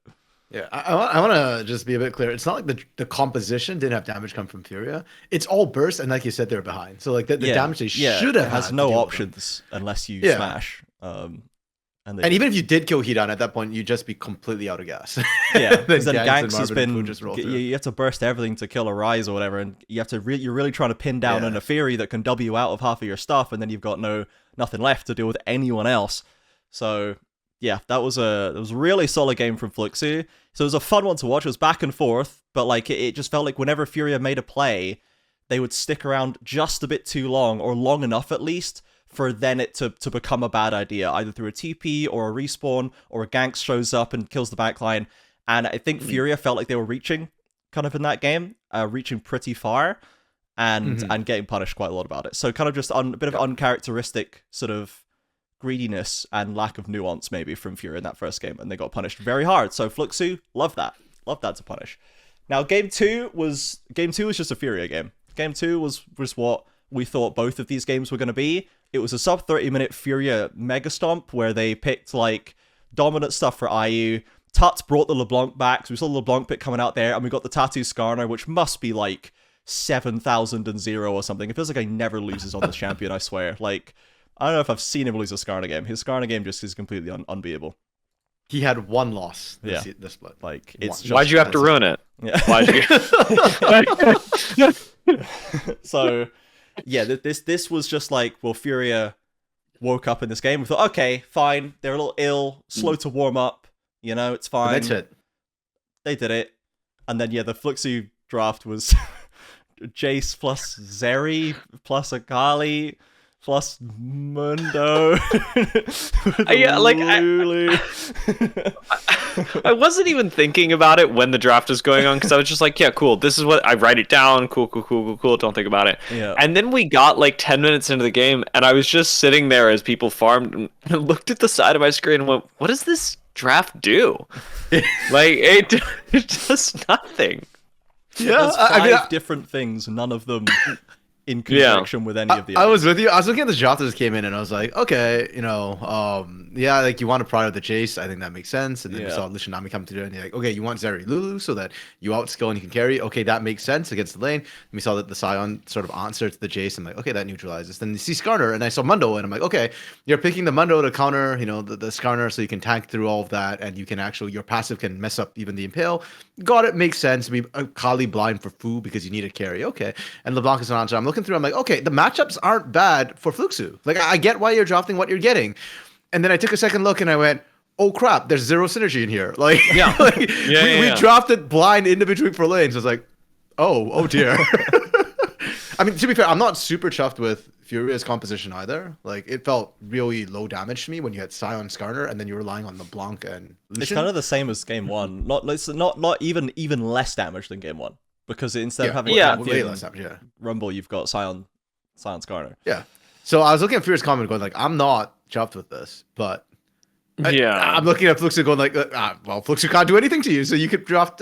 Yeah, I want to just be a bit clear. It's not like the composition didn't have damage come from Furia. It's all burst, and like you said, they're behind. So like the damage they should have has had no to deal with options unless you Yeah. smash. And even if you did kill Hidan at that point, you'd just be completely out of gas. yeah, because then and Ganks has Marvin and Fu been just roll you, through. you have to burst everything to kill a Rise or whatever, and you have to you're really trying to pin down Yeah. a Naafiri that can W out of half of your stuff, and then you've got nothing left to deal with anyone else. So yeah, that was a really solid game from Fluxu. So it was a fun one to watch. It was back and forth, but like it just felt like whenever Furia made a play, they would stick around just a bit too long, or long enough at least, for then it to become a bad idea, either through a TP or a respawn, or a Ganks shows up and kills the backline. And I think Furia felt like they were reaching kind of in that game, reaching pretty far, and getting punished quite a lot about it. So kind of just a bit of uncharacteristic sort of greediness and lack of nuance maybe from Furia in that first game, and they got punished very hard. So Fluxu, love that to punish. Now game two was just a Furia game. Game two was what we thought both of these games were going to be. It was a sub 30-minute Furia mega stomp where they picked like dominant stuff for IU. Tuts brought the LeBlanc back, so we saw the LeBlanc pick coming out there, and we got the Tattoo Skarner, which must be like 7,000 or something. It feels like he never loses on this champion, I swear. Like, I don't know if I've seen him lose a Skarner game. His Skarner game just is completely unbeatable. He had one loss this split. Like, it's just, Why'd you have to ruin it? Yeah. Why'd you? So, yeah, this was just like, well, Furia woke up in this game. We thought, okay, fine. They're a little ill, slow to warm up. You know, it's fine. That's it. They did it. And then, yeah, the Fluxu draft was Jace plus Zeri plus Akali plus Mundo. Yeah, like I wasn't even thinking about it when the draft was going on, because I was just like, yeah, cool. This is what I write it down. Cool. Don't think about it. Yeah. And then we got like 10 minutes into the game, and I was just sitting there as people farmed, and I looked at the side of my screen and went, what does this draft do? Like it does nothing. Yeah, there's five different things, none of them in conjunction with any of the others. I was with you. I was looking at the draft that just came in, and I was like, okay, yeah, like you want to prior the Jace. I think that makes sense. And then we saw Lishanami come through, and you're like, okay, you want Zeri Lulu so that you outskill and you can carry. Okay, that makes sense against the lane. And we saw that the Sion sort of answer to the Jace. I'm like, okay, that neutralizes. Then you see Skarner, and I saw Mundo, and I'm like, okay, you're picking the Mundo to counter, the Skarner, so you can tank through all of that, and you can actually, your passive can mess up even the Impale. Got it, makes sense. We Kali blind for Fu because you need a carry. Okay, and LeBlanc is an answer. I'm looking through. I'm like, okay, the matchups aren't bad for Fluxu. Like, I get why you're drafting what you're getting. And then I took a second look and I went, oh crap, there's zero synergy in here. Like, we drafted blind individually for lanes. I was like, oh dear. I mean, to be fair, I'm not super chuffed with Furia's composition either. Like, it felt really low damage to me when you had Sion Skarner and then you were relying on LeBlanc and Lucian. It's kind of the same as game one. Not even less damage than game one. Because instead of having way less damage, Rumble, you've got Sion Skarner. Yeah. So I was looking at Furia's comment going like, I'm not chuffed with this, but I'm looking at Fluxu going like, well, Fluxu can't do anything to you, so you could draft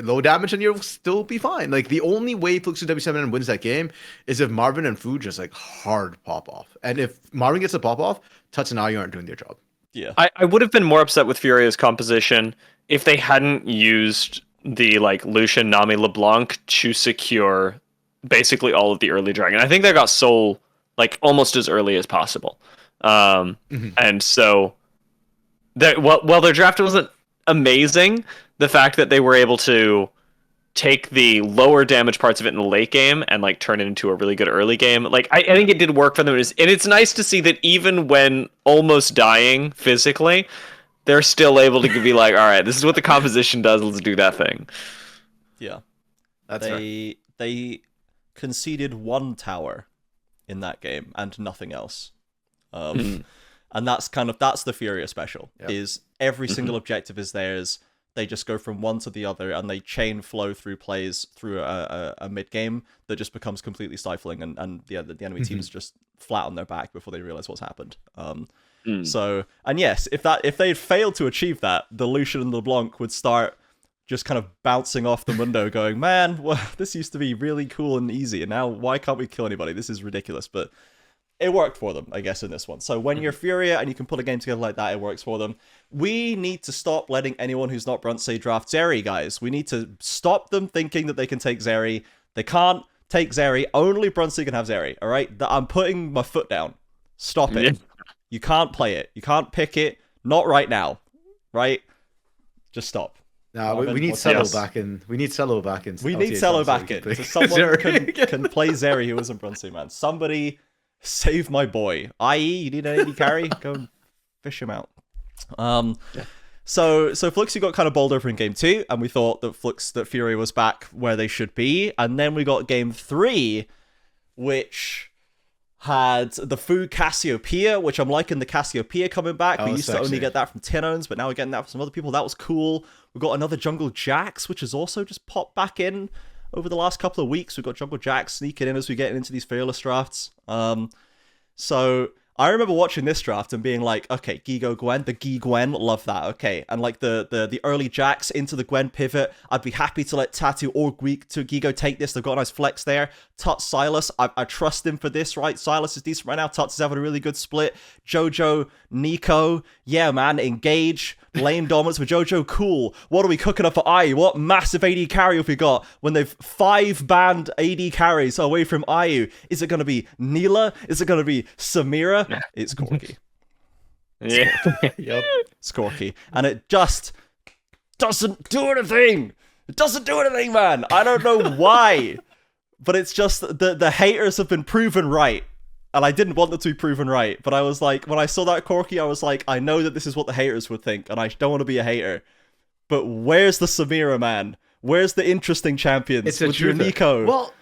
low damage and you'll still be fine. Like, the only way Fluxu W7 wins that game is if Marvin and Fu just like hard pop off. And if Marvin gets a pop off, Tuts and Ayu aren't doing their job. Yeah. I would have been more upset with Furia's composition if they hadn't used the like Lucian Nami LeBlanc to secure basically all of the early dragon. I think they got Soul like almost as early as possible. And so that while their draft wasn't amazing, the fact that they were able to take the lower damage parts of it in the late game and like turn it into a really good early game, like I think it did work for them. And it's nice to see that even when almost dying physically, they're still able to be like, all right, this is what the composition does, let's do that thing. Yeah. That's right. They conceded 1 tower in that game and nothing else. And that's the Furia special. Yep. Is every single objective is theirs. They just go from one to the other, and they chain flow through plays through a mid game that just becomes completely stifling, and the enemy team's just flat on their back before they realize what's happened. So, and yes, if they'd failed to achieve that, the Lucian and LeBlanc would start just kind of bouncing off the window, going, "Man, well, this used to be really cool and easy, and now why can't we kill anybody? This is ridiculous." But it worked for them, I guess, in this one. So when you're Furia and you can put a game together like that, it works for them. We need to stop letting anyone who's not Brunsey draft Zeri, guys. We need to stop them thinking that they can take Zeri. They can't take Zeri. Only Brunsey can have Zeri, all right? I'm putting my foot down. Stop it. You can't play it. You can't pick it. Not right now, right? Just stop. No, we need Cello back in. We need Cello back in. We need Cello back in. So someone can play Zeri who isn't Brunsey, man. Somebody save my boy. IE, you need an AD carry? Go and fish him out. So Fluxy got kind of bowled over in game 2, and we thought that Furia was back where they should be. And then we got game 3, which had the Fu Cassiopeia, which I'm liking the Cassiopeia coming back. We used to only get that from Tinones, but now we're getting that from some other people. That was cool. We got another Jungle Jax, which has also just popped back in over the last couple of weeks. We've got Jungle Jax sneaking in as we get into these Fearless drafts. So I remember watching this draft and being like, okay, Gigo Gwen, the Gi Gwen, love that, okay. And like the early Jax into the Gwen pivot, I'd be happy to let Tatu or Gigo take this. They've got a nice flex there. Tut Silas, I trust him for this, right? Silas is decent right now. Tut's is having a really good split. Jojo, Nico, yeah, man, engage. Lane dominance with Jojo, cool. What are we cooking up for IU? What massive AD carry have we got when they've 5 banned AD carries away from IU? Is it going to be Neela? Is it going to be Samira? It's Corki. Yeah. Yep. It's Corki. And it just doesn't do anything. It doesn't do anything, man. I don't know why. But it's just the haters have been proven right. And I didn't want them to be proven right, but I was like, when I saw that Corki, I was like, I know that this is what the haters would think, and I don't want to be a hater. But where's the Samira, man? Where's the interesting champions? It's a with your Nico? Well,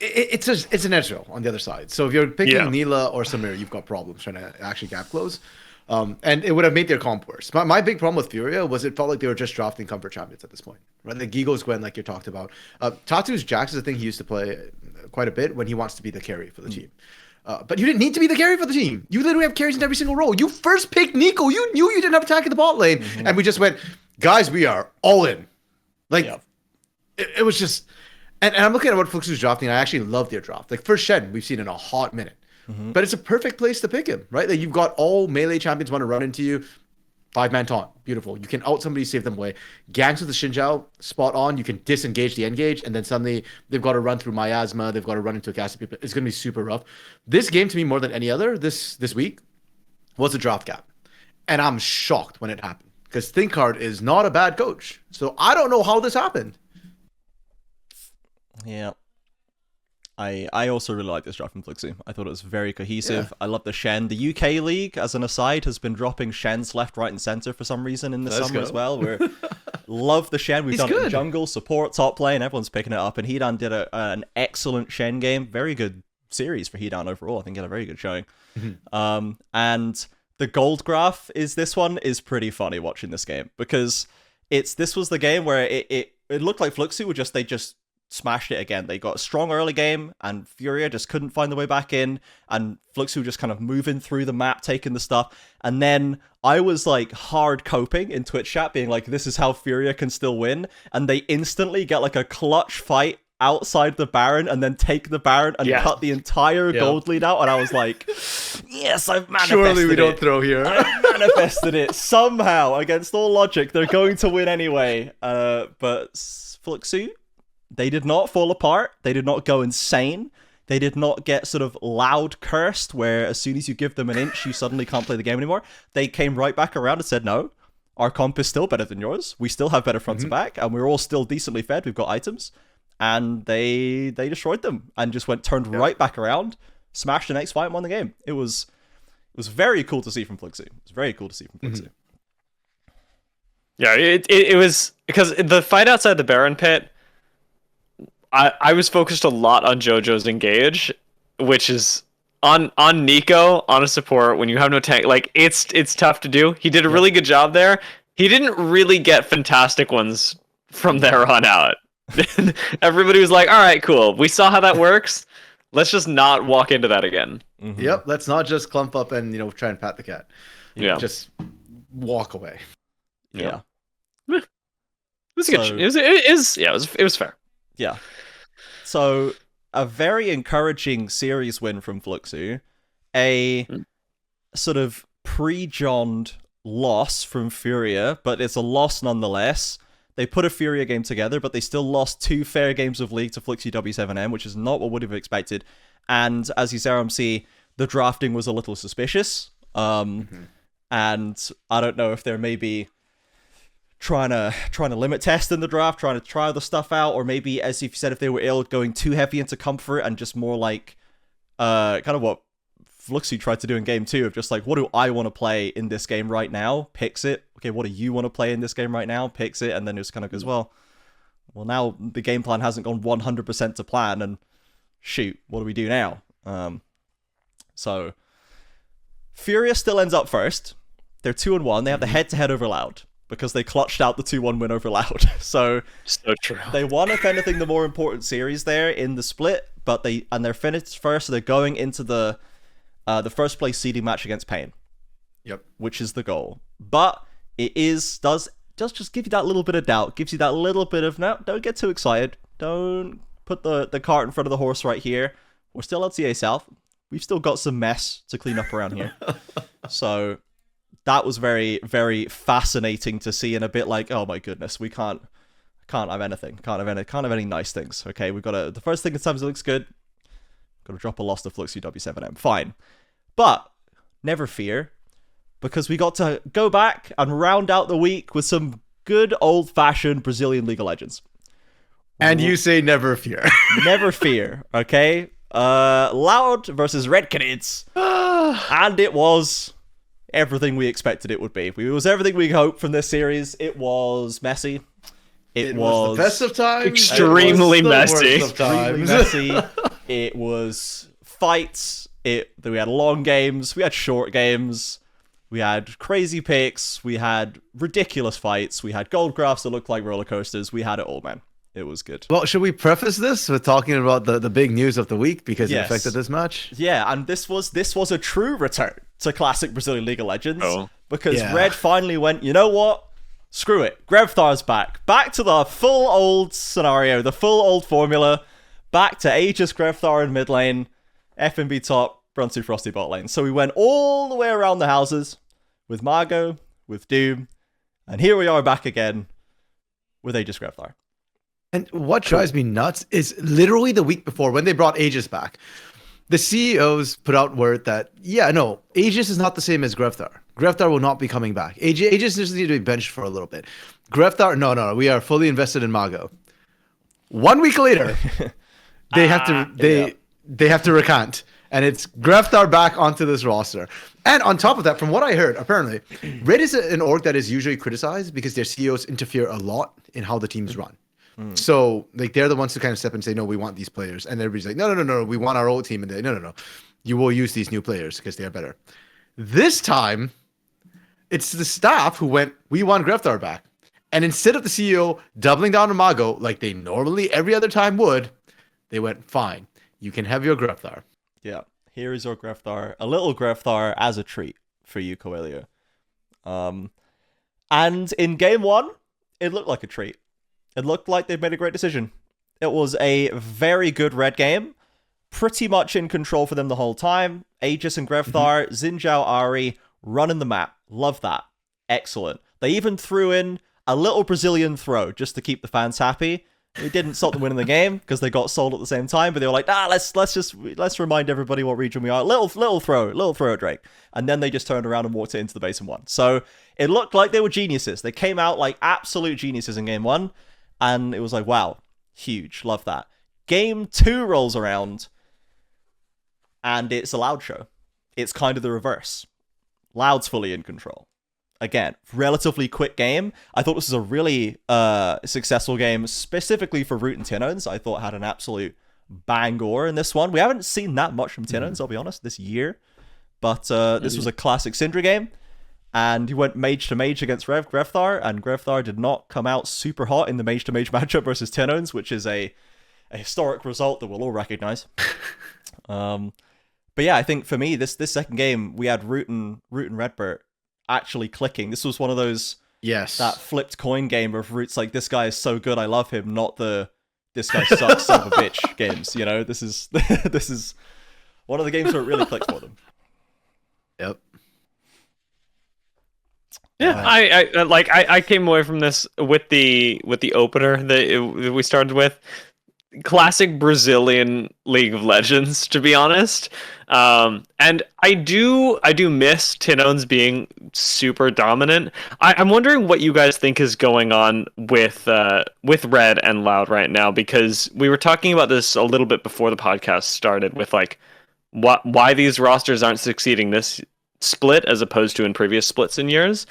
it's an edge roll on the other side. So if you're picking Neela or Samira, you've got problems trying to actually gap close. And it would have made their comp worse. My big problem with Furia was it felt like they were just drafting comfort champions at this point. Right? The Gigo's Gwen, like you talked about. Tatu's Jax is a thing he used to play quite a bit when he wants to be the carry for the team. But you didn't need to be the carry for the team. You literally have carries in every single role. You first picked Nico. You knew you didn't have attack in the bot lane. And we just went, guys, we are all in. Like, it was just... And I'm looking at what Flux is drafting. I actually love their draft. Like, first Shen, we've seen in a hot minute. But it's a perfect place to pick him, right? Like, you've got all melee champions want to run into you. 5-man taunt. Beautiful. You can out somebody, save them away. Ganks with the Xinjiao, spot on. You can disengage the engage, and then suddenly they've got to run through Miasma. They've got to run into a Cassiopeia. It's going to be super rough. This game, to me, more than any other this week, was a draft gap. And I'm shocked when it happened. Because Thinkard is not a bad coach. So I don't know how this happened. Yeah. I also really like this draft from Fluxy. I thought it was very cohesive. Yeah. I love the Shen. The UK League, as an aside, has been dropping Shens left, right, and center for some reason in the summer as well. Love the Shen. We've done it in jungle, support, top lane. Everyone's picking it up. And Hidan did an excellent Shen game. Very good series for Hidan overall. I think he had a very good showing. And the gold graph is pretty funny watching this game. Because this was the game where it looked like Fluxy would they just smashed it again. They got a strong early game, and Furia just couldn't find the way back in, and Fluxy just kind of moving through the map, taking the stuff. And then I was like hard coping in Twitch chat, being like, this is how Furia can still win. And they instantly get like a clutch fight outside the Baron and then take the Baron and cut the entire gold lead out, and I was like, yes, I've manifested it. Surely we don't throw here. I manifested it. Somehow, against all logic, they're going to win anyway. But Fluxu, they did not fall apart. They did not go insane. They did not get sort of loud cursed, where as soon as you give them an inch, you suddenly can't play the game anymore. They came right back around and said, no, our comp is still better than yours. We still have better front to back, and we're all still decently fed. We've got items. And they destroyed them and just turned right back around, smashed the next fight, and won the game. It was very cool to see from Fluxu. It was very cool to see from Fluxu. Yeah, it was, because the fight outside the Baron pit, I was focused a lot on JoJo's engage, which is on Nico, on a support, when you have no tank, like, it's tough to do. He did a really good job there. He didn't really get fantastic ones from there on out. Everybody was like, all right, cool. We saw how that works. Let's just not walk into that again. Yep, let's not just clump up and, try and pat the cat. Just walk away. Yeah. It was good. It was fair. Yeah. So, a very encouraging series win from Fluxu. A sort of pre-Johned loss from FURIA, but it's a loss nonetheless. They put a FURIA game together, but they still lost 2 fair games of League to Fluxu W7M, which is not what would have expected. And as you say, RMC, the drafting was a little suspicious. And I don't know if they're maybe trying to limit test in the draft, trying to try other stuff out, or maybe, as if you said, if they were ill, going too heavy into comfort and just more like kind of what Fluxu tried to do in game 2 of just like, what do I want to play in this game right now? Picks it. Okay, what do you want to play in this game right now? Picks it, and then it just kind of goes, well, now the game plan hasn't gone 100% to plan, and shoot, what do we do now? So FURIA still ends up first. They're 2-1. They have the head-to-head over Loud, because they clutched out the 2-1 win over Loud. So true. They won, if anything, the more important series there in the split, but they're finished first, so they're going into the first place seeding match against Pain. Yep. Which is the goal. But it does just give you that little bit of doubt, gives you that little bit of, no, don't get too excited. Don't put the cart in front of the horse right here. We're still LTA South. We've still got some mess to clean up around here. So that was very, very fascinating to see, and a bit like, oh my goodness, we can't have anything. Can't have any nice things. Okay, we've got the first thing that sometimes looks good. Got to drop a loss to Fluxu W7M. Fine. But never fear, because we got to go back and round out the week with some good old-fashioned Brazilian League of Legends. And you say never fear. Never fear, okay? Loud versus Red Canids. And it was everything we expected it would be. It was everything we hoped from this series. It was messy. It was the best of times. Extremely messy. Extremely messy. It was fights. We had long games. We had short games. We had crazy picks. We had ridiculous fights. We had gold graphs that looked like roller coasters. We had it all, man. It was good. Well, should we preface this with talking about the big news of the week, because it affected this match? Yeah, and this was a true return to classic Brazilian League of Legends, because Red finally went, you know what? Screw it. Grevthar's back. Back to the full old scenario, the full old formula. Back to Aegis, Grevthar in mid lane, FNB top, Brunsu Frosty bot lane. So we went all the way around the houses with Margot, with Doom, and here we are back again with Aegis Grevthar. And what drives me nuts is literally the week before, when they brought Aegis back, the CEOs put out word that, Aegis is not the same as Grevthar. Grevthar will not be coming back. Aegis just needs to be benched for a little bit. Grevthar, no, we are fully invested in Margot. 1 week later, they have to recant, and it's Grevthar back onto this roster. And on top of that, from what I heard, apparently, Red is an org that is usually criticized because their CEOs interfere a lot in how the teams run. So, like, they're the ones who kind of step and say, no, we want these players. And everybody's like, no, we want our old team. And they, no, you will use these new players because they are better. This time, it's the staff who went, we want Grevthar back. And instead of the CEO doubling down on Margot, like they normally every other time would, they went, fine, you can have your Grevthar. Yeah, here is your Grevthar. A little Grevthar as a treat for you, Coelho. And in game 1, it looked like a treat. It looked like they'd made a great decision. It was a very good Red game. Pretty much in control for them the whole time. Aegis and Grevthar, Xinjiao Ari, running the map. Love that. Excellent. They even threw in a little Brazilian throw just to keep the fans happy. It didn't stop them winning the game because they got sold at the same time, but they were like, let's remind everybody what region we are. Little throw at Drake. And then they just turned around and walked it into the base and won. So it looked like they were geniuses. They came out like absolute geniuses in game 1, and it was like, wow, huge. Love that. Game 2 rolls around, and it's a Loud show. It's kind of the reverse. Loud's fully in control. Again, relatively quick game. I thought this was a really successful game, specifically for Root and Tinones. I thought had an absolute bangor in this one. We haven't seen that much from Tinones, I'll be honest, this year. But this was a classic Syndra game. And he went mage to mage against Grevthar, and Grevthar did not come out super hot in the mage to mage matchup versus Tinones, which is a historic result that we'll all recognize. But yeah, I think for me, this second game, we had Root and Redbert actually clicking. This was one of those that flipped coin game of Root's like, this guy is so good, I love him, not the this guy sucks son of a bitch games. You know, this is one of the games where it really clicked for them. Yep. Yeah, I came away from this with the opener that we started with. Classic Brazilian League of Legends, to be honest. And I do miss Tinones being super dominant. I'm wondering what you guys think is going on with Red and Loud right now, because we were talking about this a little bit before the podcast started with like why these rosters aren't succeeding this split as opposed to in previous splits in years.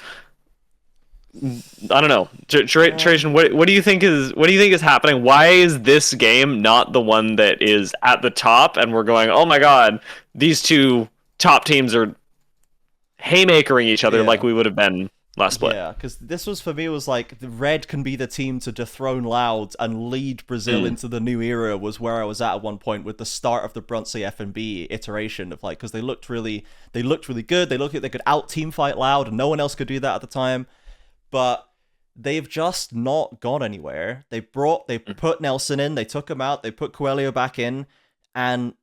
I don't know, Trajan. What do you think is happening? Why is this game not the one that is at the top, and we're going, oh my god, these two top teams are haymakering each other like we would have been last split? Yeah, because this was, for me, was like the Red can be the team to dethrone Loud and lead Brazil into the new era. Was where I was at one point with the start of the Brunsey F&B iteration of like, because they looked really good. They looked like they could out team fight Loud, and no one else could do that at the time. But they've just not gone anywhere. They put Nelson in, they took him out, they put Coelho back in, and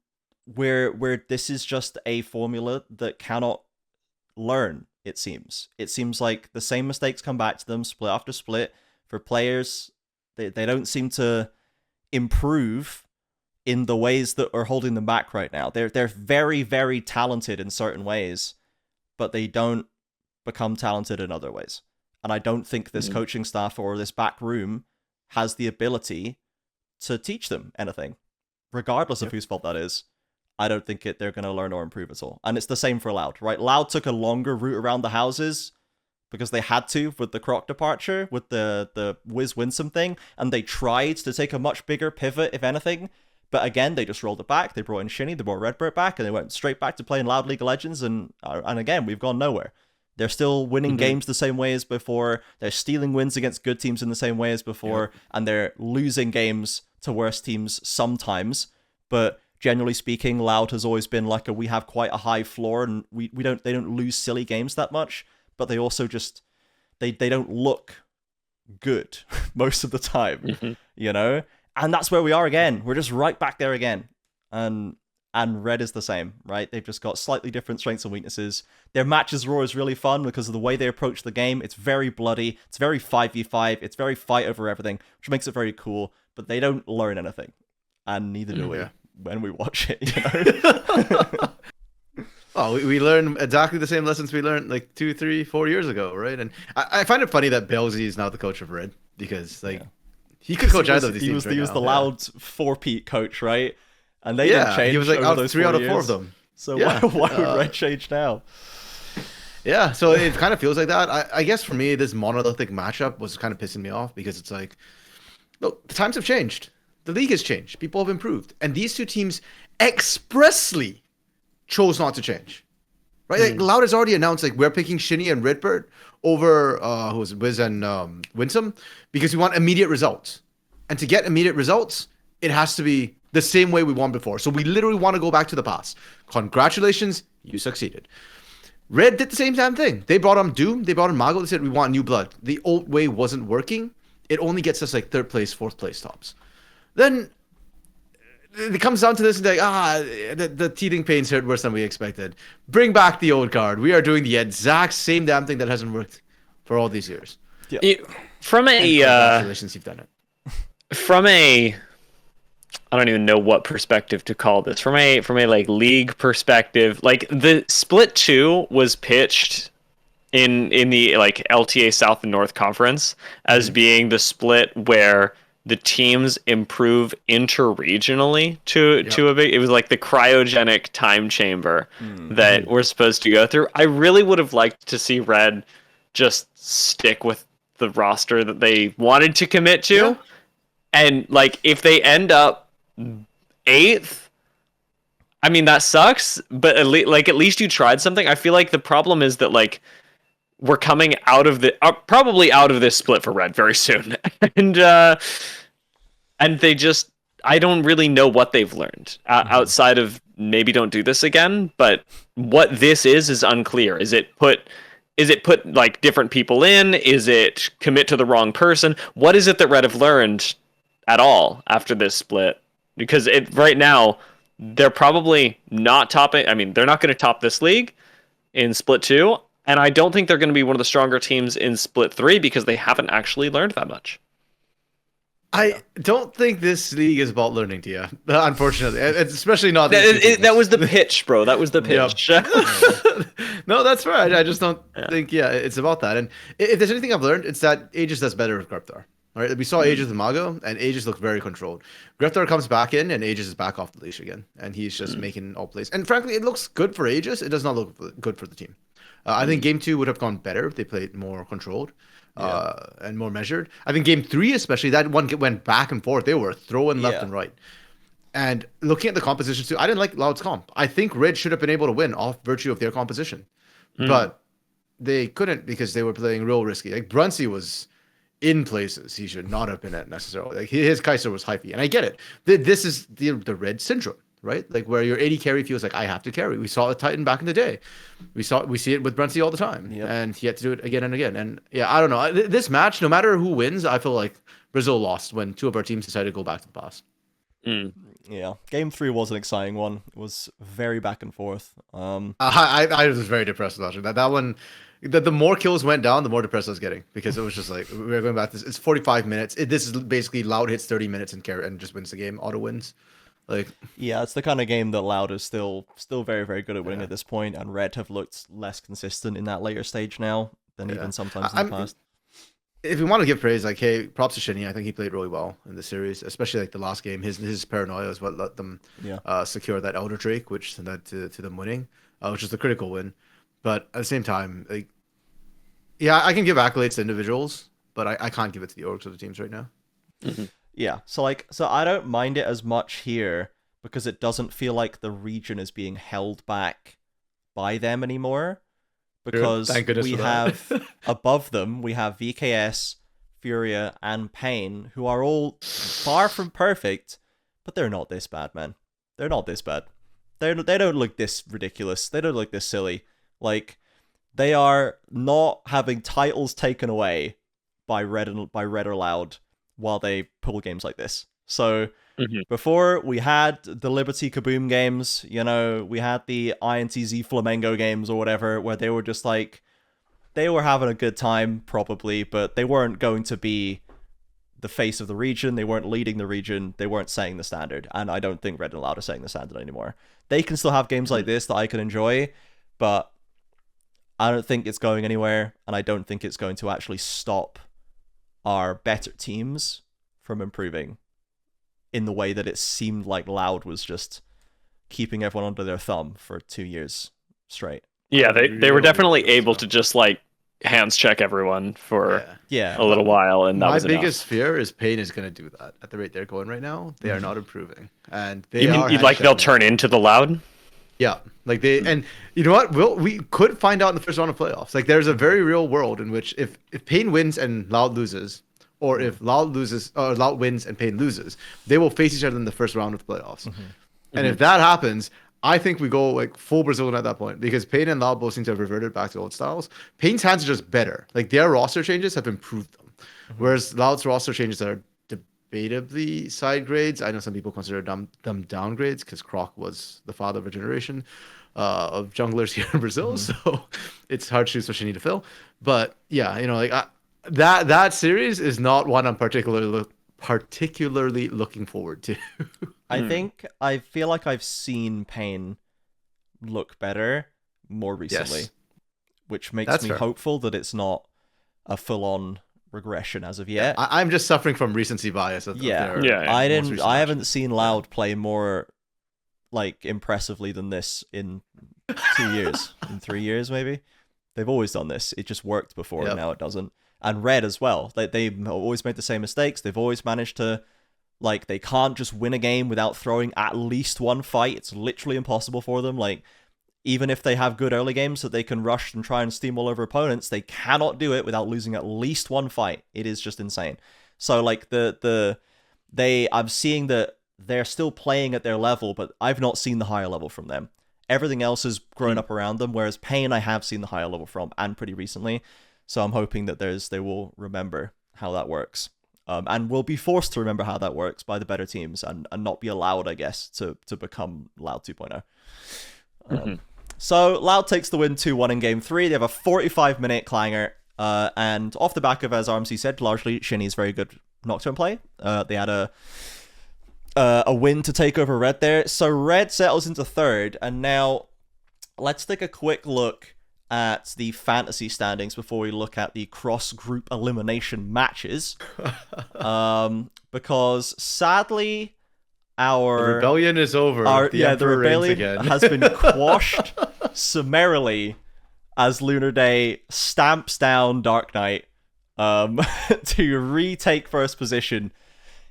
where this is just a formula that cannot learn, it seems. It seems like the same mistakes come back to them split after split. For players, they don't seem to improve in the ways that are holding them back right now. They're very, very talented in certain ways, but they don't become talented in other ways. And I don't think this coaching staff or this back room has the ability to teach them anything, regardless of whose fault that is. I don't think they're going to learn or improve at all. And it's the same for Loud, right? Loud took a longer route around the houses because they had to with the Croc departure, with the Wiz Winsome thing, and they tried to take a much bigger pivot, if anything. But again, they just rolled it back. They brought in Shinny, they brought Redbird back, and they went straight back to playing Loud League of Legends, and again, we've gone nowhere. They're still winning games the same way as before. They're stealing wins against good teams in the same way as before. Yep. And they're losing games to worse teams sometimes. But generally speaking, Loud has always been like we have quite a high floor, and they don't lose silly games that much. But they also just they don't look good most of the time, you know? And that's where we are again. We're just right back there again. And Red is the same, right? They've just got slightly different strengths and weaknesses. Their matches are always really fun because of the way they approach the game. It's very bloody. It's very 5v5. It's very fight over everything, which makes it very cool. But they don't learn anything. And neither do we when we watch it, you know? Oh, we learn exactly the same lessons we learned like 2, 3, 4 years ago, right? And I find it funny that Belzy is now the coach of Red, because he could coach either of these teams. He was the Loud 4-peat coach, right? And they didn't change. He was like out of 3 out of 4 of them. So why would Red change now? Yeah, so it kind of feels like that. I guess for me, this monolithic matchup was kind of pissing me off, because it's like, look, the times have changed. The league has changed. People have improved. And these two teams expressly chose not to change. Right? Like, Loud has already announced, like, we're picking Shinny and Redbird over who's Wiz and Winsome, because we want immediate results. And to get immediate results, it has to be the same way we won before. So we literally want to go back to the past. Congratulations, you succeeded. Red did the same damn thing. They brought on Doom, they brought on Mago, they said we want new blood. The old way wasn't working. It only gets us like 3rd place, 4th place tops. then it comes down to this, like, the teething pains hurt worse than we expected. Bring back the old guard. We are doing the exact same damn thing that hasn't worked for all these years. Yeah. From a Congratulations, you've done it. From a, I don't even know what perspective to call this. From a like league perspective, like the split 2 was pitched in the like LTA South and North Conference as being the split where the teams improve interregionally to a big. It was like the cryogenic time chamber that we're supposed to go through. I really would have liked to see Red just stick with the roster that they wanted to commit to. Yeah. And like if they end up 8th, I mean that sucks, but at least you tried something. I feel like the problem is that like we're coming out of the probably out of this split for Red very soon. And they just, I don't really know what they've learned outside of maybe don't do this again, but what this is unclear. Is it put like different people in? Is it commit to the wrong person? What is it that Red have learned at all after this split? Because right now, they're probably not topping. I mean, they're not going to top this league in split 2. And I don't think they're going to be one of the stronger teams in split 3 because they haven't actually learned that much. I don't think this league is about learning, Tia. Unfortunately, it's especially not. That was the pitch, bro. That was the pitch. No, that's right. I just don't think. Yeah, it's about that. And if there's anything I've learned, it's that Aegis does better with Greptar. Right? We saw Aegis with Mago, and Aegis looked very controlled. Greptar comes back in, and Aegis is back off the leash again, and he's just making all plays. And frankly, it looks good for Aegis. It does not look good for the team. I think Game 2 would have gone better if they played more controlled. And more measured. I think Game 3 especially, that one went back and forth. They were throwing left and right. And looking at the compositions too, I didn't like Loud's comp. I think Red should have been able to win off virtue of their composition. But they couldn't because they were playing real risky. Like Brunsey was in places he should not have been at necessarily. Like his Kaiser was hypey. And I get it. This is the Red syndrome, right? Like where your 80 carry feels like I have to carry. We saw it Titan back in the day. We see it with Brunsey all the time. And he had to do it again and again. And yeah, I don't know. This match, no matter who wins, I feel like Brazil lost when 2 of our teams decided to go back to the past. Yeah, Game 3 was an exciting one. It was very back and forth. I was very depressed watching that. That one, the more kills went down, the more depressed I was getting because it was just like we're going back. It's 45 minutes. This is basically Loud hits 30 minutes and just wins the game. Auto wins. Like yeah, it's the kind of game that Loud is still very, very good at winning at this point, and Red have looked less consistent in that later stage now than even sometimes in the past. If we want to give praise, like, hey, props to Shinny. I think he played really well in the series, especially like the last game. His paranoia is what let them secure that Elder Drake, which led to them winning, which is the critical win. But at the same time, like, yeah, I can give accolades to individuals, but I can't give it to the orgs of the teams right now. Yeah, so I don't mind it as much here because it doesn't feel like the region is being held back by them anymore. Because we have above them, we have VKS, FURIA, and Pain, who are all far from perfect, but they're not this bad, man. They're not this bad. They don't look this ridiculous. They don't look this silly. Like, they are not having titles taken away by Red or Loud while they pull games like this. So before we had the Liberty Kaboom games, you know, we had the INTZ Flamengo games or whatever, where they were just like, they were having a good time probably, but they weren't going to be the face of the region. They weren't leading the region. They weren't setting the standard. And I don't think Red and Loud are setting the standard anymore. They can still have games like this that I can enjoy, but I don't think it's going anywhere. And I don't think it's going to actually stop our better teams from improving in the way that it seemed like Loud was just keeping everyone under their thumb for 2 years straight. Yeah, they were definitely able to just like hands check everyone for a little while, and that was enough. My biggest fear is Pain is going to do that at the rate they're going right now. They are not improving, and they'll turn into the Loud. Yeah, like and you know what? We could find out in the first round of playoffs. Like there's a very real world in which if Pain wins and Loud loses, or if Loud wins and Pain loses, they will face each other in the first round of the playoffs. And if that happens, I think we go like full Brazilian at that point because Pain and Loud both seem to have reverted back to old styles. Pain's hands are just better. Like their roster changes have improved them, whereas Loud's roster changes are debatably side grades. I know some people consider them downgrades because Croc was the father of a generation of junglers here in Brazil. So it's hard shoes which you need to fill. But yeah, like that series is not one I'm particularly looking forward to. I feel like I've seen Pain look better more recently, which makes me hopeful that it's not a full-on regression as of yet. I'm just suffering from recency bias. I haven't seen Loud play more like impressively than this in 2 years, in 3 years maybe. They've always done this. It just worked before, and now it doesn't. And Red as well. They've always made the same mistakes. They've always managed to, like, they can't just win a game without throwing at least one fight. It's literally impossible for them. Like, even if they have good early games that they can rush and try and steamroll over opponents, they cannot do it without losing at least one fight. It is just insane. So, like, I'm seeing that they're still playing at their level, but I've not seen the higher level from them. Everything else has grown up around them, whereas Pain I have seen the higher level from, and pretty recently. So I'm hoping that they will remember how that works. And will be forced to remember how that works by the better teams and not be allowed, I guess, to become Loud 2.0. So Loud takes the win 2-1 in Game 3. They have a 45-minute clanger. And off the back of, as RMC said, largely Shinny's very good Nocturne play. They had a win to take over Red there. So Red settles into third. And now let's take a quick look at the fantasy standings before we look at the cross-group elimination matches. Because sadly, the rebellion is over. The rebellion has been quashed summarily as Lunar Day stamps down Dark Knight to retake first position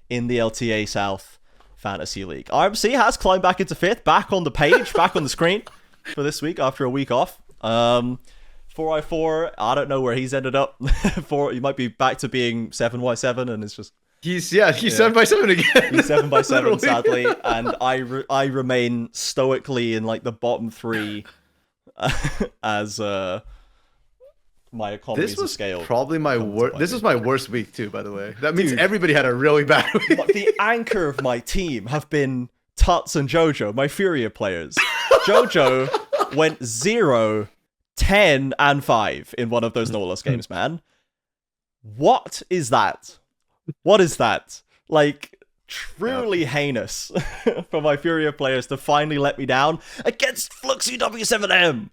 in the LTA South Fantasy League. RMC has climbed back into fifth, back on the page, back on the screen for this week after a week off. 4i4, I don't know where he's ended up. He might be back to being 7y7, and it's just he's 7x7 again. He's 7x7 sadly, and I remain stoically in like the bottom three as my economies of scale. Probably my worst. This was my worst week too, by the way. That means everybody had a really bad week. The anchor of my team have been Tuts and Jojo, my Furia players. Jojo went 0, 10, and 5 in one of those Nautilus games, man. What is that? What is that? Like, truly heinous for my Furia players to finally let me down against Fluxy W7M.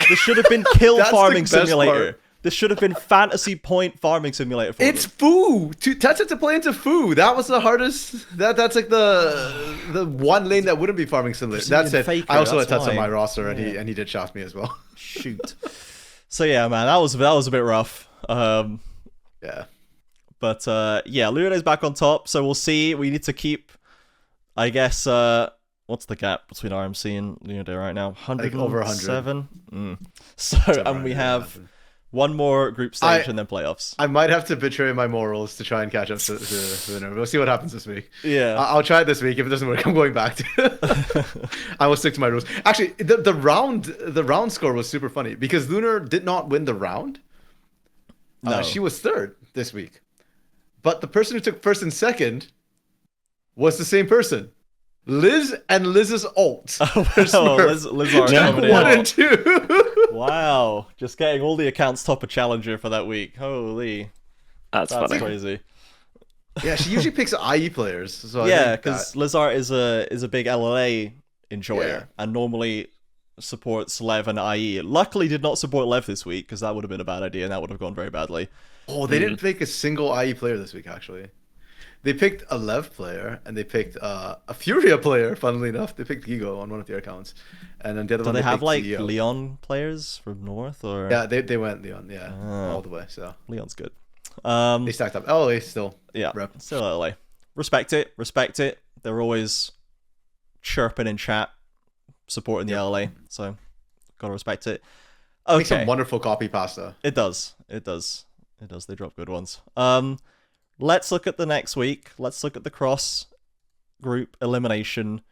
This should have been kill farming simulator. This should have been fantasy point farming simulator for It's Fu! Tetsu to play into Fu. That was the hardest. That's like the one lane that wouldn't be farming simulator. That's it. Faker, I also had Tetsu on my roster, and he did shaft me as well. Shoot. So yeah, man, that was a bit rough. Yeah. But yeah, Luna's back on top, so we'll see. We need to keep, I guess, what's the gap between RMC and Luna Day right now? 100 over 100. So, and we have one more group stage and then playoffs. I might have to betray my morals to try and catch up to Luna. We'll see what happens this week. Yeah. I'll try it this week. If it doesn't work, I'm going back to I will stick to my rules. Actually, the round score was super funny because Lunar did not win the round. No. She was third this week. But the person who took first and second was the same person. Liz and Liz's ult. Liz are coming 1 and 2. Wow. Just getting all the accounts top of Challenger for that week. Holy. That's funny. Crazy. Yeah, she usually picks IE players. So yeah, because Lizard is a big LLA enjoyer and normally supports LEV and IE. Luckily did not support LEV this week because that would have been a bad idea and that would have gone very badly. Oh, they didn't pick a single IE player this week, actually. They picked a LEV player, and they picked a Furia player, funnily enough. They picked Gigo on one of their accounts. And then the other one they have, like, CEO. Leon players from North? Or Yeah, they went Leon, all the way. So Leon's good. They stacked up. LA still. Yeah, rep. Still LA. Respect it. They're always chirping in chat, supporting the LA, so gotta respect it. Okay. Makes some wonderful copy pasta. It does. They drop good ones. Let's look at the next week. Let's look at the cross group elimination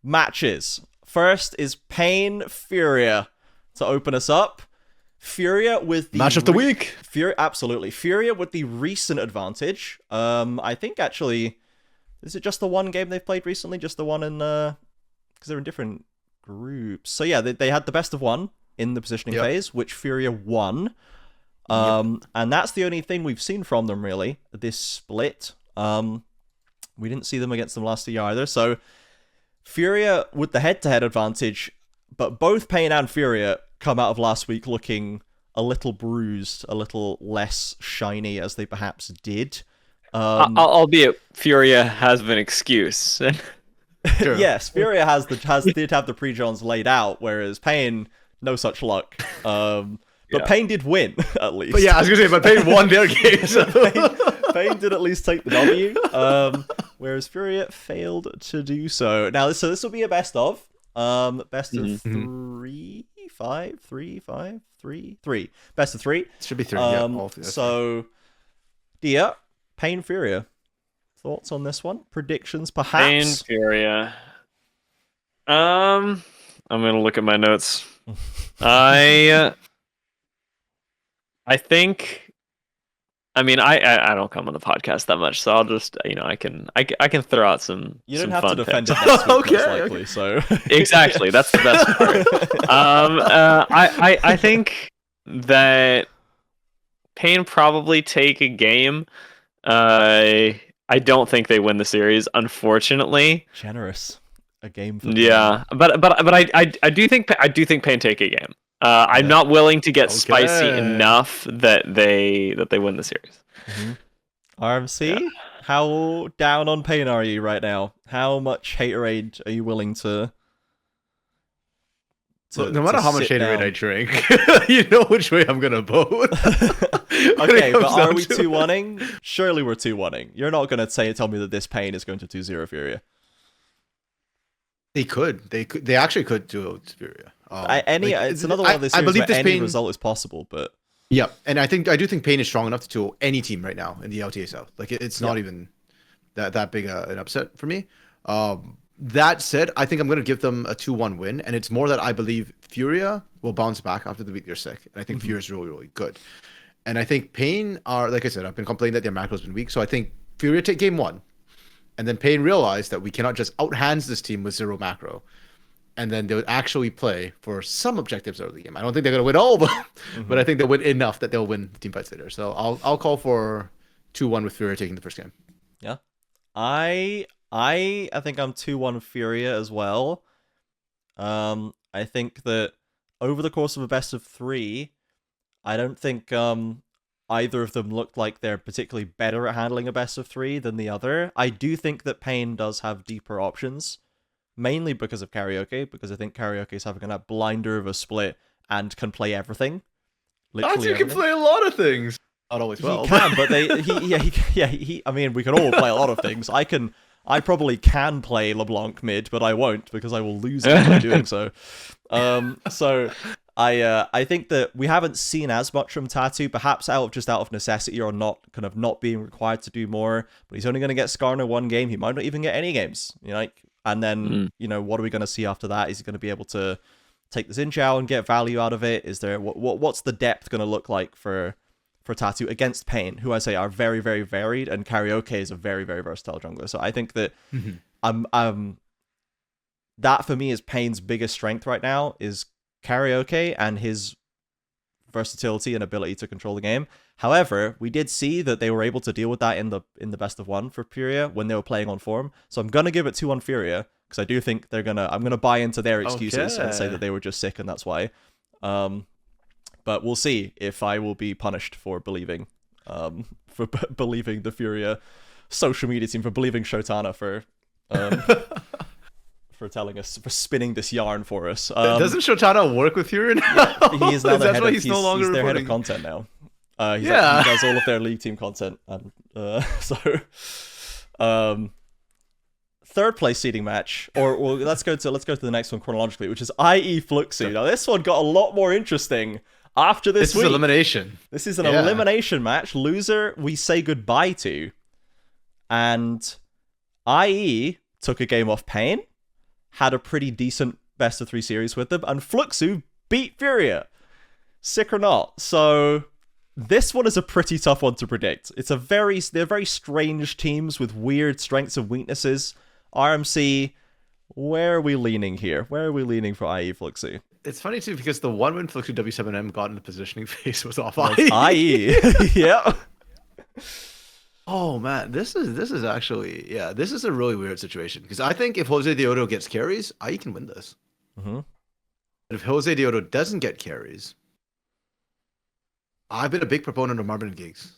matches. First is Pain Furia to open us up. Furia with the match of the week. Furia with the recent advantage. I think actually Is it just the one game they've played recently? Just the one in because they're in different groups. So yeah, they had the best of one in the positioning phase, which FURIA won. And that's the only thing we've seen from them really this split. We didn't see them against them last year either. So FURIA with the head-to-head advantage, but both Pain and FURIA come out of last week looking a little bruised, a little less shiny as they perhaps did. Albeit FURIA has an excuse. Sure. Yes, FURIA did have the pre-Johns laid out, whereas Pain, no such luck. But Pain did win, at least. But yeah, I was going to say, but Pain won their game. So. Pain did at least take the W, whereas FURIA failed to do so. Now, so this will be a best of. Best of three. Best of three. It should be three, So, Dia, Pain, FURIA. Thoughts on this one? Predictions, perhaps? Pain, FURIA. I'm going to look at my notes. I think, I mean, I don't come on the podcast that much, so I'll just, I can throw out some. You don't some have to fun defend picks. it next week, Okay, most likely. So Exactly, that's the best part. I think that Pain probably take a game. I don't think they win the series, unfortunately. generous. A game for but I do think Pain take a game. I'm not willing to get spicy enough that they win the series. RMC, how down on Pain are you right now? How much haterade are you willing to no matter how much haterade I drink, you know which way I'm gonna vote. Okay, but are we 2-1-ing? Surely we're 2-1-ing. You're not gonna tell me that this Pain is going to 2-0 FURIA. They could. They actually could do FURIA. It's another one of those series where any result is possible, but yeah, and I do think Pain is strong enough to do any team right now in the LTA South. Like it's not even that big an upset for me. That said, I think I'm going to give them a 2-1 win, and it's more that I believe FURIA will bounce back after the week they're sick, and I think FURIA is really, really good. And I think Pain are, like I said, I've been complaining that their macro's been weak, so I think FURIA take game one, and then Pain realize that we cannot just outhands this team with 0 macro, and then they would actually play for some objectives early game. I don't think they're going to win all of them, but I think they'll win enough that they'll win team fights later. So I'll call for 2-1 with FURIA taking the first game. Yeah, I think I'm 2-1 FURIA as well. I think that over the course of a best of 3, I don't think either of them looked like they're particularly better at handling a best of 3 than the other. I do think that Pain does have deeper options, mainly because of Karaoke, because I think Karaoke is having that blinder of a split and can play everything. Literally can play a lot of things. Not always well. He can, but I mean, we can all play a lot of things. I probably can play LeBlanc mid, but I won't because I will lose it by doing so. So I think that we haven't seen as much from Tattoo, perhaps out of necessity or not being required to do more. But he's only going to get Skarner 1 game. He might not even get any games. And then what are we going to see after that? Is he going to be able to take this in Xiao and get value out of it? Is there what's the depth going to look like for Tattoo against Pain, who I say are very, very varied, and Karaoke is a very, very versatile jungler. So I think that that for me is Pain's biggest strength right now is Karaoke and his versatility and ability to control the game. However, we did see that they were able to deal with that in the best of 1 for FURIA when they were playing on form. So I'm gonna give it 2-1 FURIA because I do think I'm gonna buy into their excuses and say that they were just sick and that's why. But we'll see if I will be punished for believing the FURIA social media team, for believing Shotana for telling us, for spinning this yarn for us. Doesn't Shotana work with FURIa now? He is now their head of content now. He does all of their league team content. And third place seeding match, or let's go to the next one chronologically, which is IE Fluxu. Now this one got a lot more interesting after this week. This is elimination. This is an elimination match. Loser we say goodbye to. And IE took a game off Pain, had a pretty decent best of 3 series with them, and Fluxu beat FURIA. Sick or not? So This one is a pretty tough one to predict. They're very strange teams with weird strengths and weaknesses. RMC, where are we leaning here? Where are we leaning for IE Fluxy? It's funny too because the one win Fluxy W7M got in the positioning phase was off IE. Yeah. Oh man, this is actually this is a really weird situation because I think if Jose Deodo gets carries, IE can win this. Mm-hmm. But if Jose Deodo doesn't get carries, I've been a big proponent of Marvin and Giggs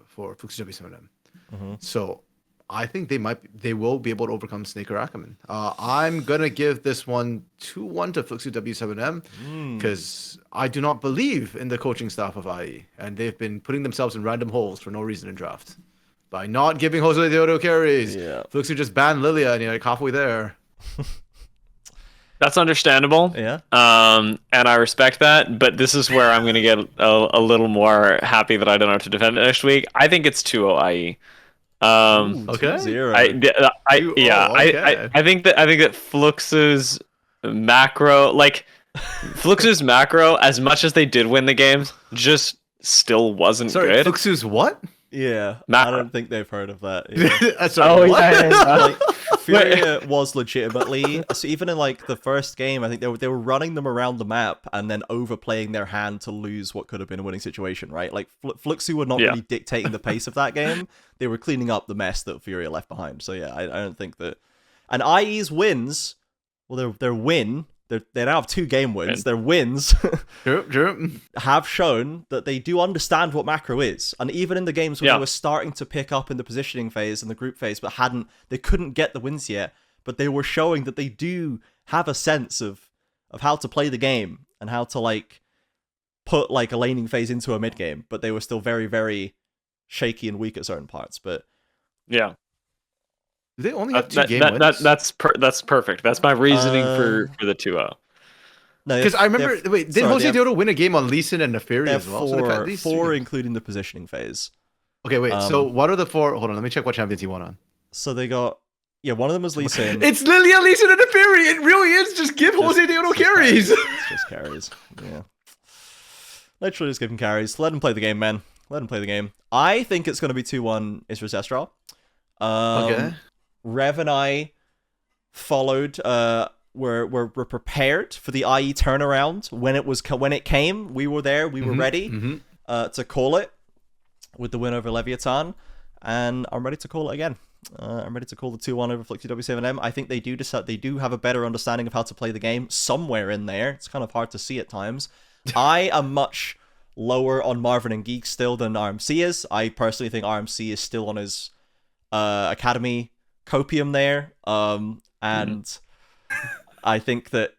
for Fluxy W7M. Mm-hmm. So I think they will be able to overcome Snake or Ackerman. I'm gonna give this one 2-1 to Fluxy W7M because I do not believe in the coaching staff of IE, and they've been putting themselves in random holes for no reason in draft by not giving Jose Deodo carries. Yeah. Fluxy just banned Lilia, and you're like halfway there. That's understandable. Yeah. And I respect that, but this is where I'm going to get a little more happy that I don't have to defend it next week. I think it's 2-0 IE. Okay. 2-0. I think that Flux's macro, like Flux's macro, as much as they did win the games, just still wasn't good. Flux's what? Yeah, Macro. I don't think they've heard of that. Yeah. Sorry, what? Like, Furia was legitimately, so even in like the first game, I think they were running them around the map and then overplaying their hand to lose what could have been a winning situation, right? Like Fluxy were not really dictating the pace of that game. They were cleaning up the mess that Furia left behind. So yeah, I don't think that. And IE's wins, well, their win. They now have 2 game wins. Their wins have shown that they do understand what macro is. And even in the games where they were starting to pick up in the positioning phase and the group phase, but they couldn't get the wins yet, but they were showing that they do have a sense of how to play the game and how to like put like a laning phase into a mid game, but they were still very, very shaky and weak at certain parts. But yeah. They only have 2 game wins. That's perfect. That's my reasoning for the 2-0. No, because I remember. Wait, did Jose Deodo win a game on Lee Sin and Naafiri as well? Four, including the positioning phase. Okay, wait. So what are the 4? Hold on, let me check what champions he won on. So they got one of them was Lee Sin. It's Lilia, Lee Sin, and Naafiri. It really is. Just give Jose Deodo carries. It's just carries. Yeah. Literally just give him carries. Let him play the game, man. Let him play the game. I think it's going to be 2-1 Isra Zestral. Okay. Rev and I followed. We're prepared for the IE turnaround when it came. We were there. We were ready to call it with the win over Leviathan, and I'm ready to call it again. I'm ready to call the 2-1 over Fluxy W7M. I think they do have a better understanding of how to play the game somewhere in there. It's kind of hard to see at times. I am much lower on Marvin and Geek still than RMC is. I personally think RMC is still on his academy copium there, and I think that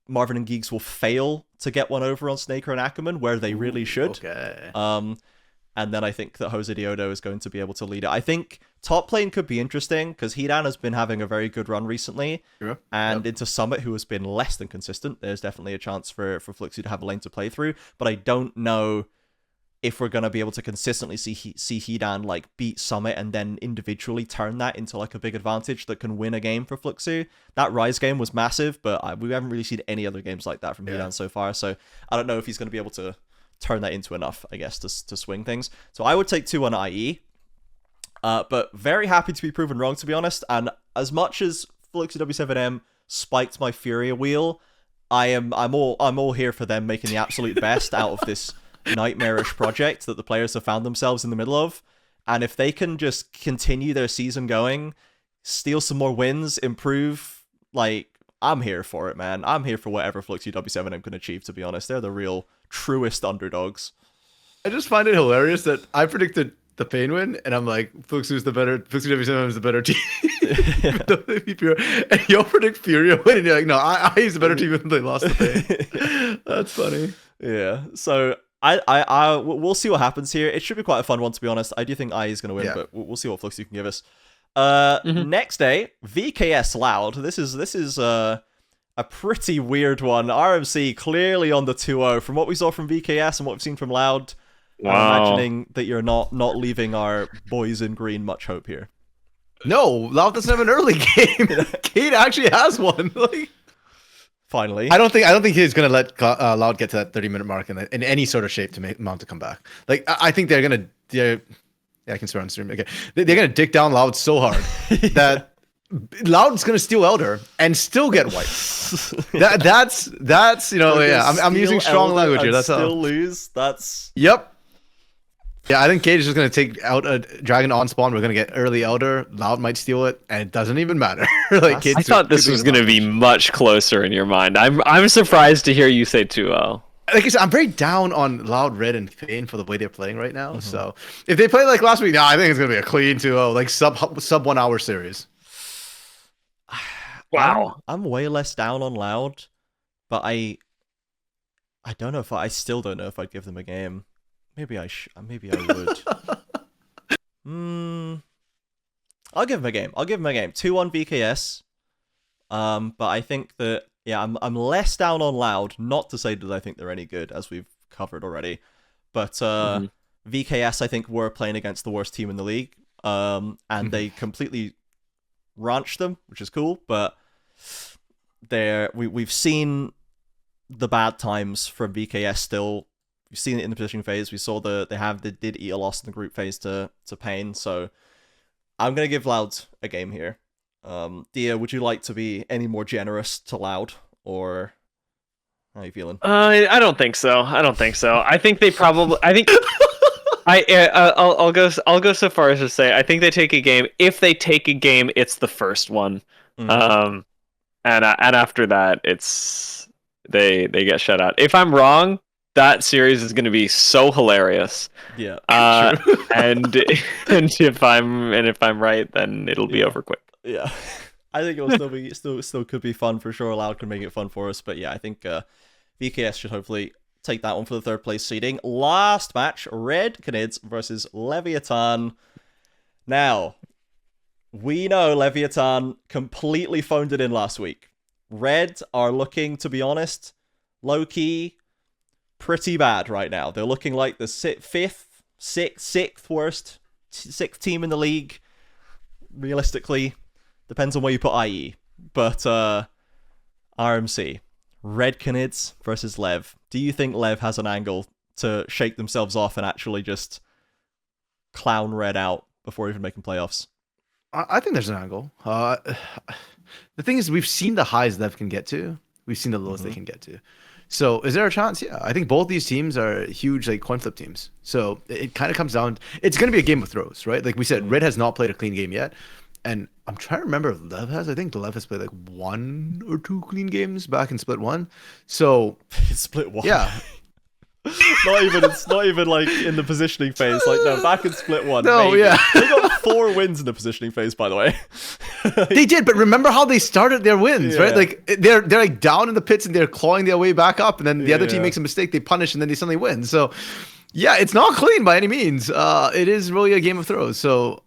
Marvin and Geeks will fail to get one over on Snaker and Ackerman where they really should. Okay. And then I think that Jose Deodo is going to be able to lead it. I think top lane could be interesting because Hidan has been having a very good run recently, and into Summit, who has been less than consistent. There's definitely a chance for Fluxy to have a lane to play through, but I don't know if we're going to be able to consistently see Hidan like beat Summit and then individually turn that into like a big advantage that can win a game for Fluxy. That Rise game was massive, but we haven't really seen any other games like that from Hidan so far, so I don't know if he's going to be able to turn that into enough, I guess, to swing things. So I would take 2-1 IE, but very happy to be proven wrong, to be honest, and as much as Fluxy W7M spiked my Furia wheel, I'm all here for them making the absolute best out of this nightmarish project that the players have found themselves in the middle of. And if they can just continue their season going, steal some more wins, improve, like, I'm here for it, man. I'm here for whatever Fluxy W7M can achieve, to be honest. They're the real truest underdogs. I just find it hilarious that I predicted the Pain win, and I'm like, Fluxy W7M is the better team. And you'll predict Furia win, and you're like, no, I use the better team when they lost the Pain. That's funny. Yeah, so we'll see what happens here. It should be quite a fun one, to be honest. I do think IE is going to win, but we'll see what Fluxy can give us. Next day, VKS Loud. This is a pretty weird one. RMC clearly on the 2-0 from what we saw from VKS and what we've seen from Loud. Wow. I'm imagining that you're not leaving our boys in green much hope here. No, Loud doesn't have an early game. Kate actually has one. Like, Finally. I don't think he's gonna let Loud get to that 30-minute mark in any sort of shape to make Mount to come back. Like I think they're yeah, I can swear on stream. Okay, they're gonna dick down Loud so hard that Loud's gonna steal Elder and still get wiped. That's yeah. I'm using strong language here. That's still lose. That's yep. Yeah, I think Cage is just going to take out a dragon on spawn. We're going to get early Elder. Loud might steal it, and it doesn't even matter. Like I thought this was going to be much closer in your mind. I'm surprised to hear you say 2-0. Like I said, I'm very down on Loud, Red, and Fane for the way they're playing right now. So if they play like last week, I think it's going to be a clean 2-0, like sub 1 hour series. Wow. I'm way less down on Loud, but I don't know if I still don't know if I'd give them a game. Maybe I would. I'll give him a game. 2-1 VKS. But I think that I'm less down on Loud. Not to say that I think they're any good, as we've covered already. But VKS, I think, were playing against the worst team in the league. And they completely ranched them, which is cool. But we've seen the bad times from VKS still. We've seen it in the positioning phase. We saw they did eat a loss in the group phase to Pain. So I'm gonna give Loud a game here. Dia, would you like to be any more generous to Loud, or how are you feeling? I don't think so. I think they probably. I think I'll go so far as to say I think they take a game. If they take a game, it's the first one. And after that, it's they get shut out. If I'm wrong, that series is going to be so hilarious. Yeah. And if I'm right, then it'll be over quick. Yeah. I think it'll still could be fun for sure. Loud can make it fun for us, but yeah, I think VKS should hopefully take that one for the third place seeding. Last match, Red-Canids versus Leviathan. Now, we know Leviathan completely phoned it in last week. Red are looking, to be honest, low-key, pretty bad right now. They're looking like the sixth worst team in the league. Realistically, depends on where you put IE. But RMC, Red-Canids versus Lev. Do you think Lev has an angle to shake themselves off and actually just clown Red out before even making playoffs? I think there's an angle. The thing is, we've seen the highs Lev can get to. We've seen the lows they can get to. So is there a chance? Yeah, I think both these teams are huge, like, coin flip teams. So it kind of comes down. It's going to be a game of throws, right? Like we said, Red has not played a clean game yet. And I'm trying to remember if Lev has. I think Lev has played like 1 or 2 clean games back in Split 1. So Split 1. Yeah. It's not even like in the positioning phase. Like, no, back in Split 1. No, maybe. yeah. They got 4 wins in the positioning phase, by the way. They did, but remember how they started their wins, right? Like they're like down in the pits and they're clawing their way back up, and then the other team makes a mistake, they punish, and then they suddenly win. So yeah, it's not clean by any means. It is really a game of throws. So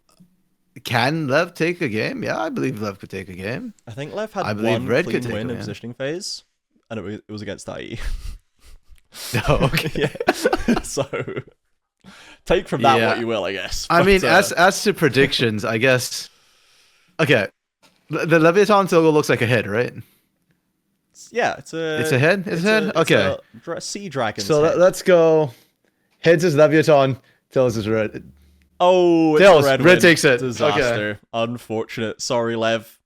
can Lev take a game? Yeah, I believe Lev could take a game. I think Lev had one Red could clean take win a in man. positioning phase, and it was against IE. Oh, okay. Yeah. So take from that what you will, I guess. I mean, as to predictions, I guess. Okay, the Leviathan logo looks like a head, right? Yeah, it's a head. It's a head. Okay. It's a sea dragon. So let's go. Heads is Leviathan. Tails is red. Oh, it's Tails. a red Red win. takes it. Disaster. Okay. Unfortunate. Sorry, Lev.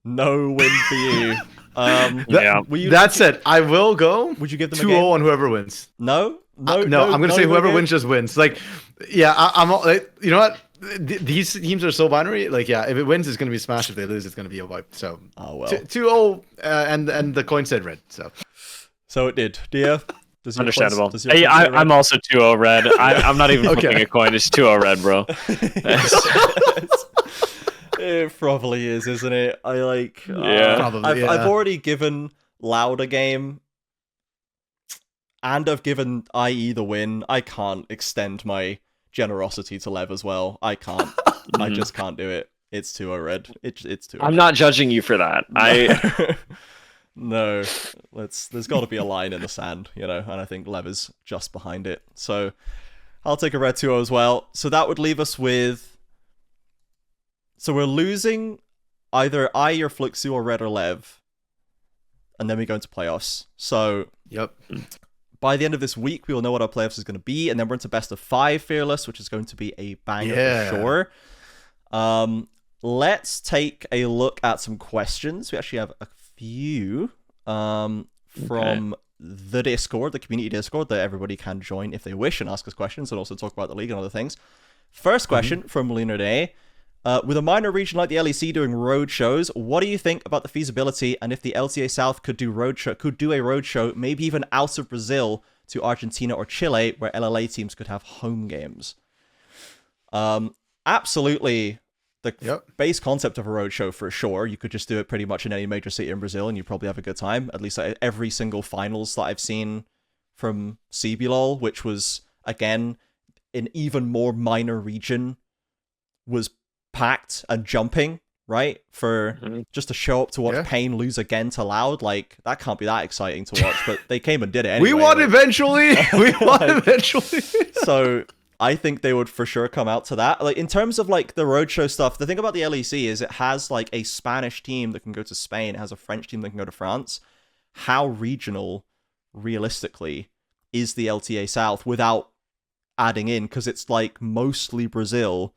No win for you. That's it. I will go. Would you give them a 2-0 game? on whoever wins? No. I'm going to say whoever wins just wins. Like, yeah, I'm all, like, you know what? These teams are so binary. Like, yeah, if it wins, it's going to be a smash. If they lose, it's going to be a wipe. So, 2-0, and the coin said red. So it did. Dia, does your understandable. Does your I'm also 2-0 red. I'm not even flipping a coin. It's 2-0 red, bro. It probably is, isn't it? Probably, I've already given Loud a game, and I've given IE the win. I can't extend my generosity to Lev as well. I can't. I just can't do it. It's 2-0 red. It's 2-0. I'm not judging you for that. No, there's got to be a line in the sand, and I think Lev is just behind it. So I'll take a red 2-0 as well. So that would leave us with. So we're losing either I or Fluxu or Red or Lev. and then we go into playoffs. So Yep. by the end of this week, we will know what our playoffs is going to be, and then we're into best of 5 Fearless, which is going to be a banger for sure. Let's take a look at some questions. We actually have a few from the Discord, the community Discord, that everybody can join if they wish and ask us questions and also talk about the league and other things. First question from Lunar Day. With a minor region like the LEC doing road shows, what do you think about the feasibility and if the LTA South could do a road show, maybe even out of Brazil to Argentina or Chile, where LLA teams could have home games? Absolutely. The base concept of a road show for sure. You could just do it pretty much in any major city in Brazil and you probably have a good time. At least every single finals that I've seen from CBLOL, which was, again, an even more minor region, was packed and jumping, right? For just to show up to watch Pain lose again to Loud, like, that can't be that exciting to watch, but they came and did it anyway. We won eventually! We won eventually! So I think they would for sure come out to that. Like, in terms of like the roadshow stuff, the thing about the LEC is it has like a Spanish team that can go to Spain, it has a French team that can go to France. How regional, realistically, is the LTA South without adding in? Because it's like mostly Brazil,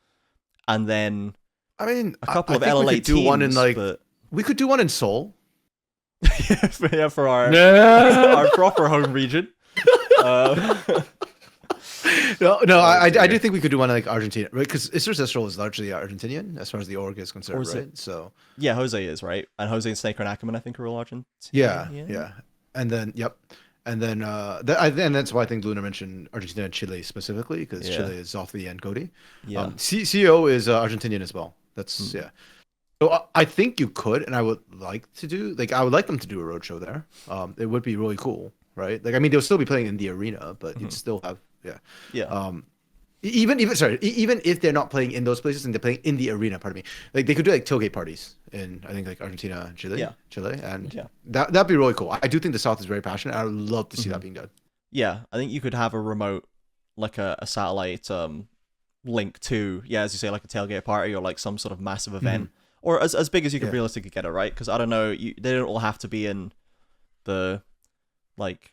and then I mean, a couple of I think LLA we could do teams. one in like but... we could do one in Seoul. for our proper home region. No, I do think we could do one in like Argentina, right? Because Isers Estrel is largely Argentinian as far as the org is concerned, right? So yeah, Jose is, right, and Jose and Snaker and Ackerman, I think, are all Argentinian. Yeah, and then and then and that's why I think Luna mentioned Argentina and Chile specifically, because Chile is off the end Cody. Yeah, CEO is Argentinian as well. That's So I think you could, and I would like to do I would like them to do a roadshow there. It would be really cool, right? Like, I mean, they'll still be playing in the arena, but you'd still have even if they're not playing in those places and they're playing in the arena, pardon me, like they could do like tailgate parties in, I think, like Argentina and Chile, and that'd be really cool. I do think the South is very passionate. I would love to see that being done. Yeah, I think you could have a remote, like a satellite link to, as you say, like a tailgate party or like some sort of massive event, or as big as you could realistically get it, right? Because I don't know, they don't all have to be in the like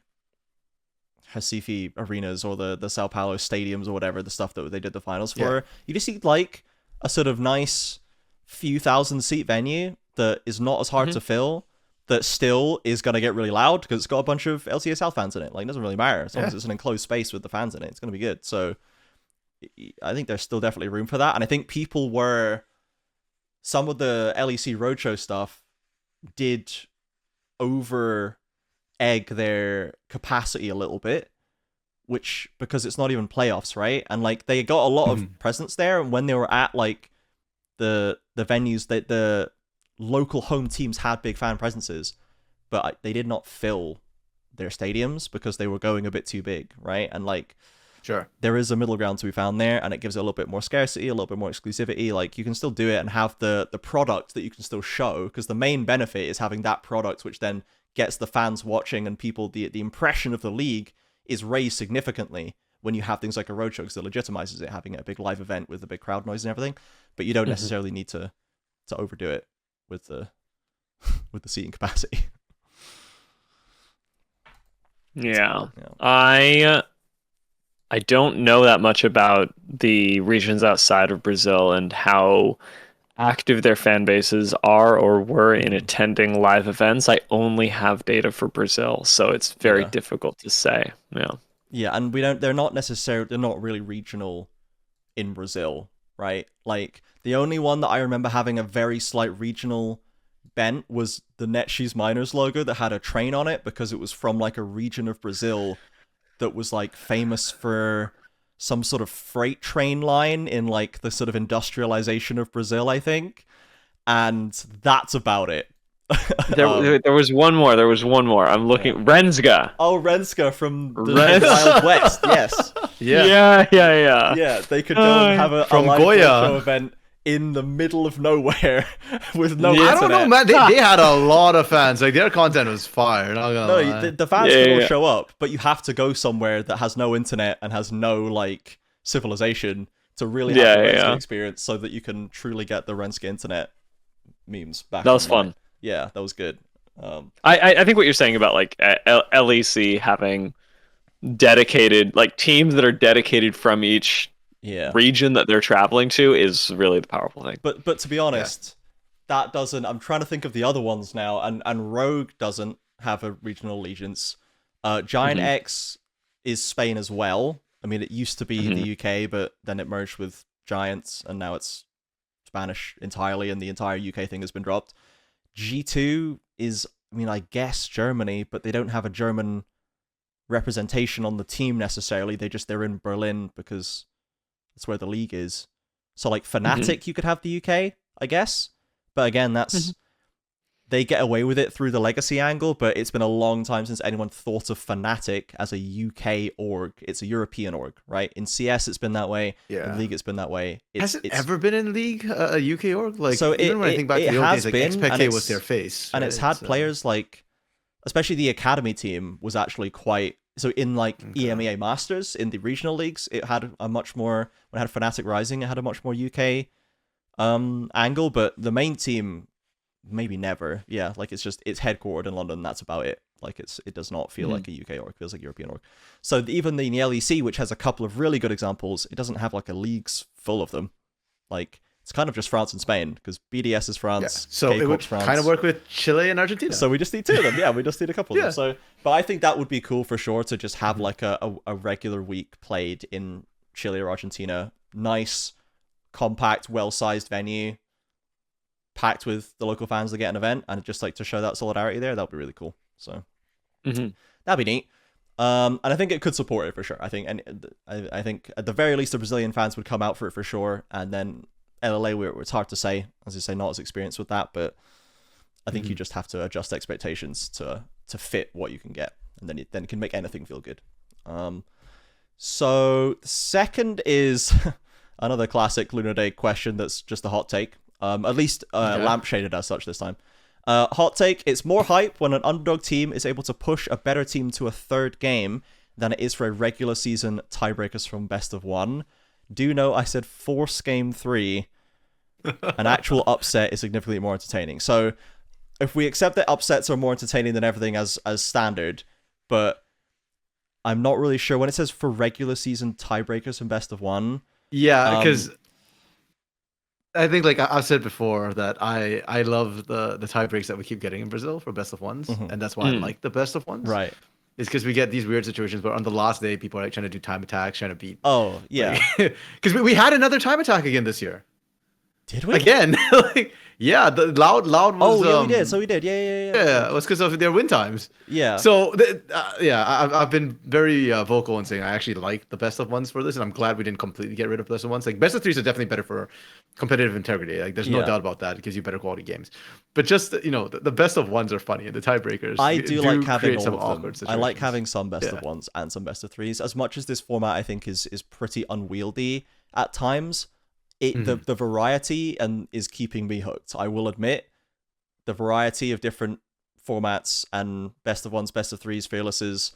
Recife arenas or the Sao Paulo stadiums or whatever, the stuff that they did the finals for. You just need like a sort of nice few thousand seat venue that is not as hard to fill, that still is going to get really loud because it's got a bunch of LTA South fans in it. Like, it doesn't really matter as long as it's an enclosed space with the fans in it. It's going to be good. So I think there's still definitely room for that. And I think some of the LEC roadshow stuff did over egg their capacity a little bit, which, because it's not even playoffs, right? And like, they got a lot of presence there, and when they were at like the venues, that the local home teams had big fan presences, but they did not fill their stadiums because they were going a bit too big, right? And like, there is a middle ground to be found there, and it gives it a little bit more scarcity, a little bit more exclusivity. Like, you can still do it and have the product that you can still show, because the main benefit is having that product, which then gets the fans watching, and people, the impression of the league is raised significantly when you have things like a roadshow, because it legitimizes it, having a big live event with the big crowd noise and everything. But you don't necessarily need to overdo it with the seating capacity. I don't know that much about the regions outside of Brazil and how active their fan bases are or were in attending live events. I only have data for Brazil, so it's very difficult to say. And they're not really regional in Brazil, right? Like, the only one that I remember having a very slight regional bent was the NetShoes Miners logo that had a train on it, because it was from like a region of Brazil that was like famous for some sort of freight train line in like the sort of industrialization of Brazil, I think. And that's about it. There was one more. I'm looking. Rensga. Oh, Rensga from the Wild West. Yes. Yeah. They could go and have a live show event in the middle of nowhere with no internet. I don't know, man. They had a lot of fans. Like, their content was fire. The fans can all show up, but you have to go somewhere that has no internet and has no like civilization to really have the Renska experience, so that you can truly get the Renska internet memes back. That was fun. Yeah, that was good. I think what you're saying about like LEC having dedicated like teams that are dedicated from each region that they're traveling to is really the powerful thing. But to be honest, that doesn't. I'm trying to think of the other ones now, and Rogue doesn't have a regional allegiance. Giant X is Spain as well. I mean, it used to be the UK, but then it merged with Giants, and now it's Spanish entirely, and the entire UK thing has been dropped. G2 is, I mean, I guess Germany, but they don't have a German representation on the team necessarily. They're in Berlin because that's where the league is. So like Fnatic, you could have the UK, I guess. But again, that's they get away with it through the legacy angle, but it's been a long time since anyone thought of Fnatic as a UK org. It's a European org, right? In CS, it's been that way. In League, it's been that way. Has it ever been in League a UK org? Like, so even when I think back to the old days, like XPK was their face. And it's had players like, especially the Academy team was actually quite... So in like EMEA Masters, in the regional leagues, it had a much more... When it had Fnatic Rising, it had a much more UK angle, but the main team... Maybe never. Yeah, like it's headquartered in London. That's about it. Like it does not feel like a UK org. It feels like a European org. So even the LEC, which has a couple of really good examples, it doesn't have like a leagues full of them. Like it's kind of just France and Spain because BDS is France. So K-Corp's it would France. kind of work with Chile and Argentina. So we just need two of them. Yeah, we just need a couple of them. So, but I think that would be cool for sure to just have like a regular week played in Chile or Argentina. Nice, compact, well-sized venue. Packed with the local fans to get an event, and just like to show that solidarity there, that would be really cool. So that'd be neat. And I think it could support it for sure. I think at the very least the Brazilian fans would come out for it for sure, and then LLA, it's hard to say, as you say, not as experienced with that, but I think you just have to adjust expectations to fit what you can get, and then it can make anything feel good. So second is another classic Lunar Day question that's just a hot take. At least lampshaded as such this time. Hot take, it's more hype when an underdog team is able to push a better team to a third game than it is for a regular season tiebreakers from best of one. Do know I said force game 3. An actual upset is significantly more entertaining. So if we accept that upsets are more entertaining than everything as standard, but I'm not really sure when it says for regular season tiebreakers from best of one. Yeah, because... I think, like I've said before, that I love the tie breaks that we keep getting in Brazil for best of ones, and that's why I like the best of ones. Right. It's because we get these weird situations where on the last day, people are like trying to do time attacks, trying to beat. Oh, yeah. Because we had another time attack again this year. Did we? Again. Like, yeah, the loud was... Oh, yeah, we did. So we did. Yeah. Yeah, it was because of their win times. Yeah. So, I've been very vocal in saying I actually like the best of ones for this, and I'm glad we didn't completely get rid of best of ones. Like, best of threes are definitely better for competitive integrity. Like, there's no doubt about that. It gives you better quality games. But just, the best of ones are funny, and the tiebreakers I do like having all of them. Situations. I like having some best of ones and some best of threes. As much as this format, I think, is pretty unwieldy at times, the variety is keeping me hooked. I will admit, the variety of different formats and best of ones, best of threes, fearlesses,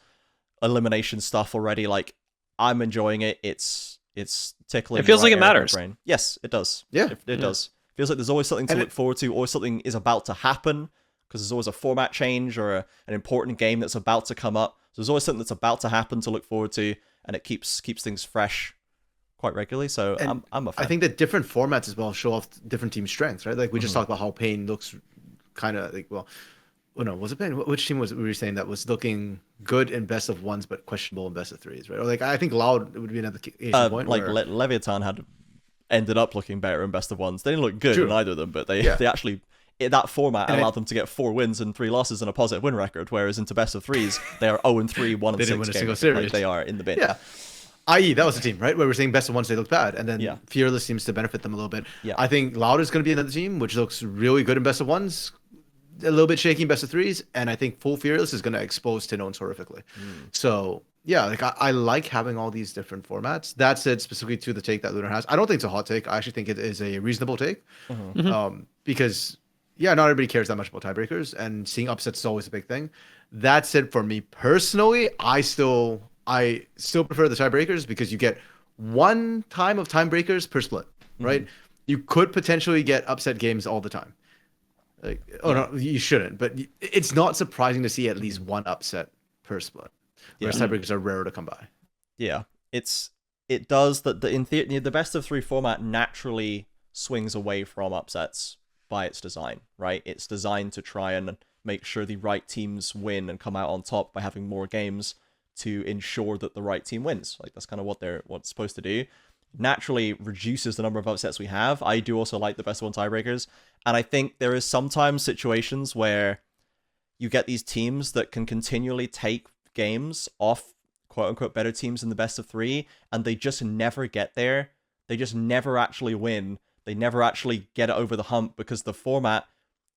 elimination stuff already, like I'm enjoying it. It's tickling. It feels like it matters. Brain. Yes, it does. Yeah, it does. Feels like there's always something to look forward to, or something is about to happen, because there's always a format change or an important game that's about to come up. So there's always something that's about to happen to look forward to, and it keeps things fresh quite regularly. So I'm a fan. I think that different formats as well show off different team strengths, right? Like we just talked about how Pain looks kind of like, was it Pain? Which team we were saying that was looking good in best of ones but questionable in best of threes, right? Or like I think Loud would be another case in point. Like Leviathan ended up looking better in best of ones. They didn't look good in either of them, but they actually in that format allowed them to get 4 wins and 3 losses and a positive win record. Whereas into best of threes, they are 0-3, 1-6. They didn't win a single games. series. Like they are in the bin. Yeah. I.e., that was the team, right? Where we're saying best of ones, they look bad. And then Fearless seems to benefit them a little bit. Yeah. I think Loud is going to be another team, which looks really good in best of ones, a little bit shaky in best of threes. And I think full Fearless is going to expose Tinones horrifically. So, yeah, like I like having all these different formats. That said, specifically to the take that Lunar has, I don't think it's a hot take. I actually think it is a reasonable take. Because, not everybody cares that much about tiebreakers. And seeing upsets is always a big thing. That said, for me personally, I still prefer the tiebreakers because you get one time of tiebreakers per split, right? You could potentially get upset games all the time. Like, oh no, you shouldn't. But it's not surprising to see at least one upset per split. Whereas tiebreakers are rarer to come by. Yeah, it does that. In theory, the best of three format naturally swings away from upsets by its design, right? It's designed to try and make sure the right teams win and come out on top by having more games to ensure that the right team wins. Like, that's kind of what it's supposed to do. Naturally reduces the number of upsets we have. I do also like the best of one tiebreakers, and I think there is sometimes situations where you get these teams that can continually take games off quote-unquote better teams in the best of three, and they just never get there. They just never actually win. They never actually get it over the hump because the format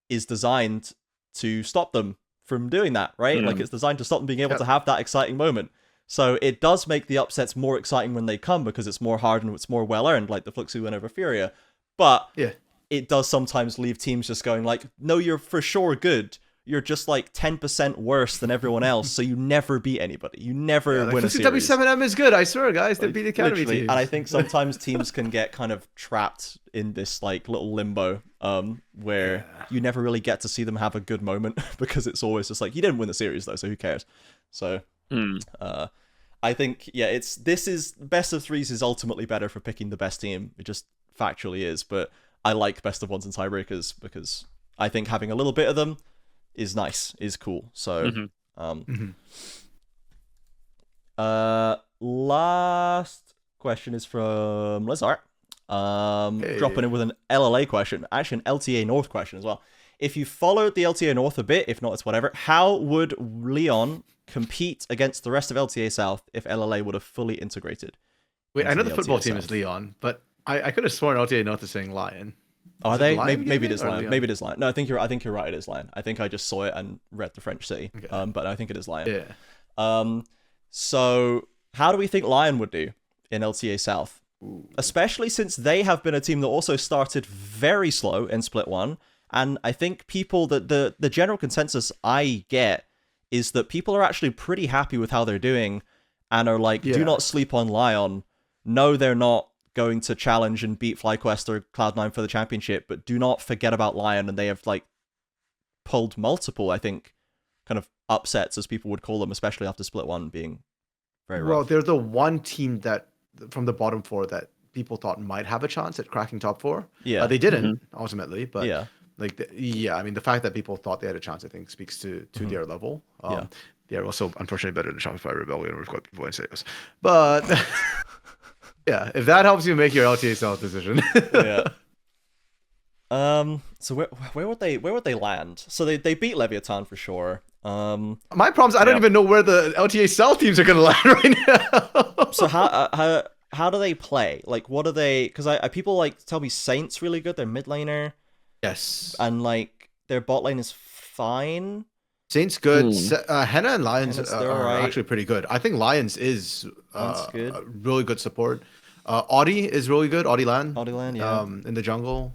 is designed to stop them from doing that, right? Like, it's designed to stop them being able to have that exciting moment. So it does make the upsets more exciting when they come because it's more hard and it's more well-earned, like the Fluxu win over FURIA. But it does sometimes leave teams just going like, no, you're for sure good. You're just like 10% worse than everyone else, so you never beat anybody. You never win a series. W7M is good, I swear, guys. They beat the Academy teams. And I think sometimes teams can get kind of trapped in this like little limbo where you never really get to see them have a good moment because it's always just like, you didn't win the series though, so who cares? So I think, this is best of threes is ultimately better for picking the best team. It just factually is, but I like best of ones and tiebreakers because I think having a little bit of them is nice, is cool. So last question is from Lizard. Dropping in with an LLA question, actually an LTA North question as well. If you followed the LTA North a bit, if not, it's whatever, how would Leon compete against the rest of LTA South if LLA would have fully integrated? Wait, I know the football LTA team South is Leon, but I could have sworn LTA North is saying Lion. Are they? Lion Maybe it is or Lion. Leon? Maybe it is Lion. No, I think you're right. It is Lion. I think I just saw it and read the French city. Okay. But I think it is Lion. Yeah. So how do we think Lion would do in LTA South? Especially since they have been a team that also started very slow in Split 1. And I think people that the general consensus I get is that people are actually pretty happy with how they're doing and are like, do not sleep on Lion. No, they're not going to challenge and beat FlyQuest or Cloud9 for the championship, but do not forget about Lion. And they have like pulled multiple, I think, kind of upsets, as people would call them, especially after Split 1 being very rough. Well, they're the one team that from the bottom four that people thought might have a chance at cracking top four. Yeah. They didn't ultimately, but yeah. I mean, the fact that people thought they had a chance, I think, speaks to their level. They're also unfortunately better than Shopify Rebellion, or what people say us. But yeah, if that helps you make your LTA South decision. So where would they land? So they beat Leviathan for sure. My problem is I don't even know where the LTA South teams are going to land right now. So how do they play? Like, what are they? Because people like tell me Saint's really good. They're mid laner. Yes. And like their bot lane is fine. Saint's good. Henna and Lions are right. actually pretty good. I think Lions is good. a really good support. Audi is really good. Audi Lan, yeah. In the jungle.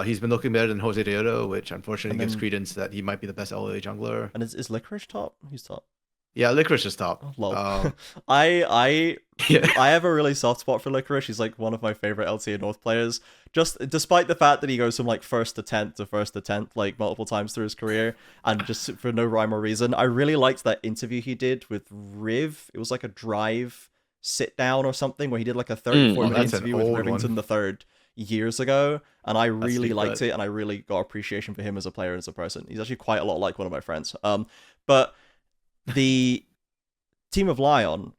He's been looking better than Jose Deodo, which unfortunately gives credence that he might be the best LA jungler. And is Licorice top? Who's top? Yeah, Licorice is top. Oh, lol. I have a really soft spot for Licorice. He's like one of my favorite LTA North players. Just despite the fact that he goes from like first to 10th like multiple times through his career, and just for no rhyme or reason. I really liked that interview he did with Riv. It was like a drive sit down or something where he did like a 34-minute interview with Rivington III years ago, and I really liked it, and I really got appreciation for him as a player and as a person. He's actually quite a lot like one of my friends. But the team of Lion,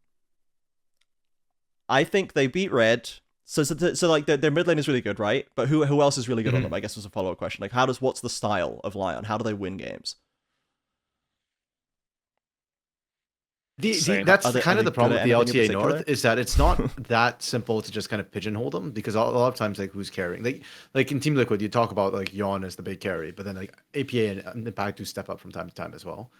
I think they beat Red. So like their mid lane is really good, right? But who else is really good on them? I guess was a follow-up question. Like, what's the style of Lion? How do they win games? That's kind of the problem with the LTA North, is that it's not that simple to just kind of pigeonhole them, because a lot of times, like, who's carrying? Like in Team Liquid, you talk about like Yon as the big carry, but then like APA and Impact do step up from time to time as well.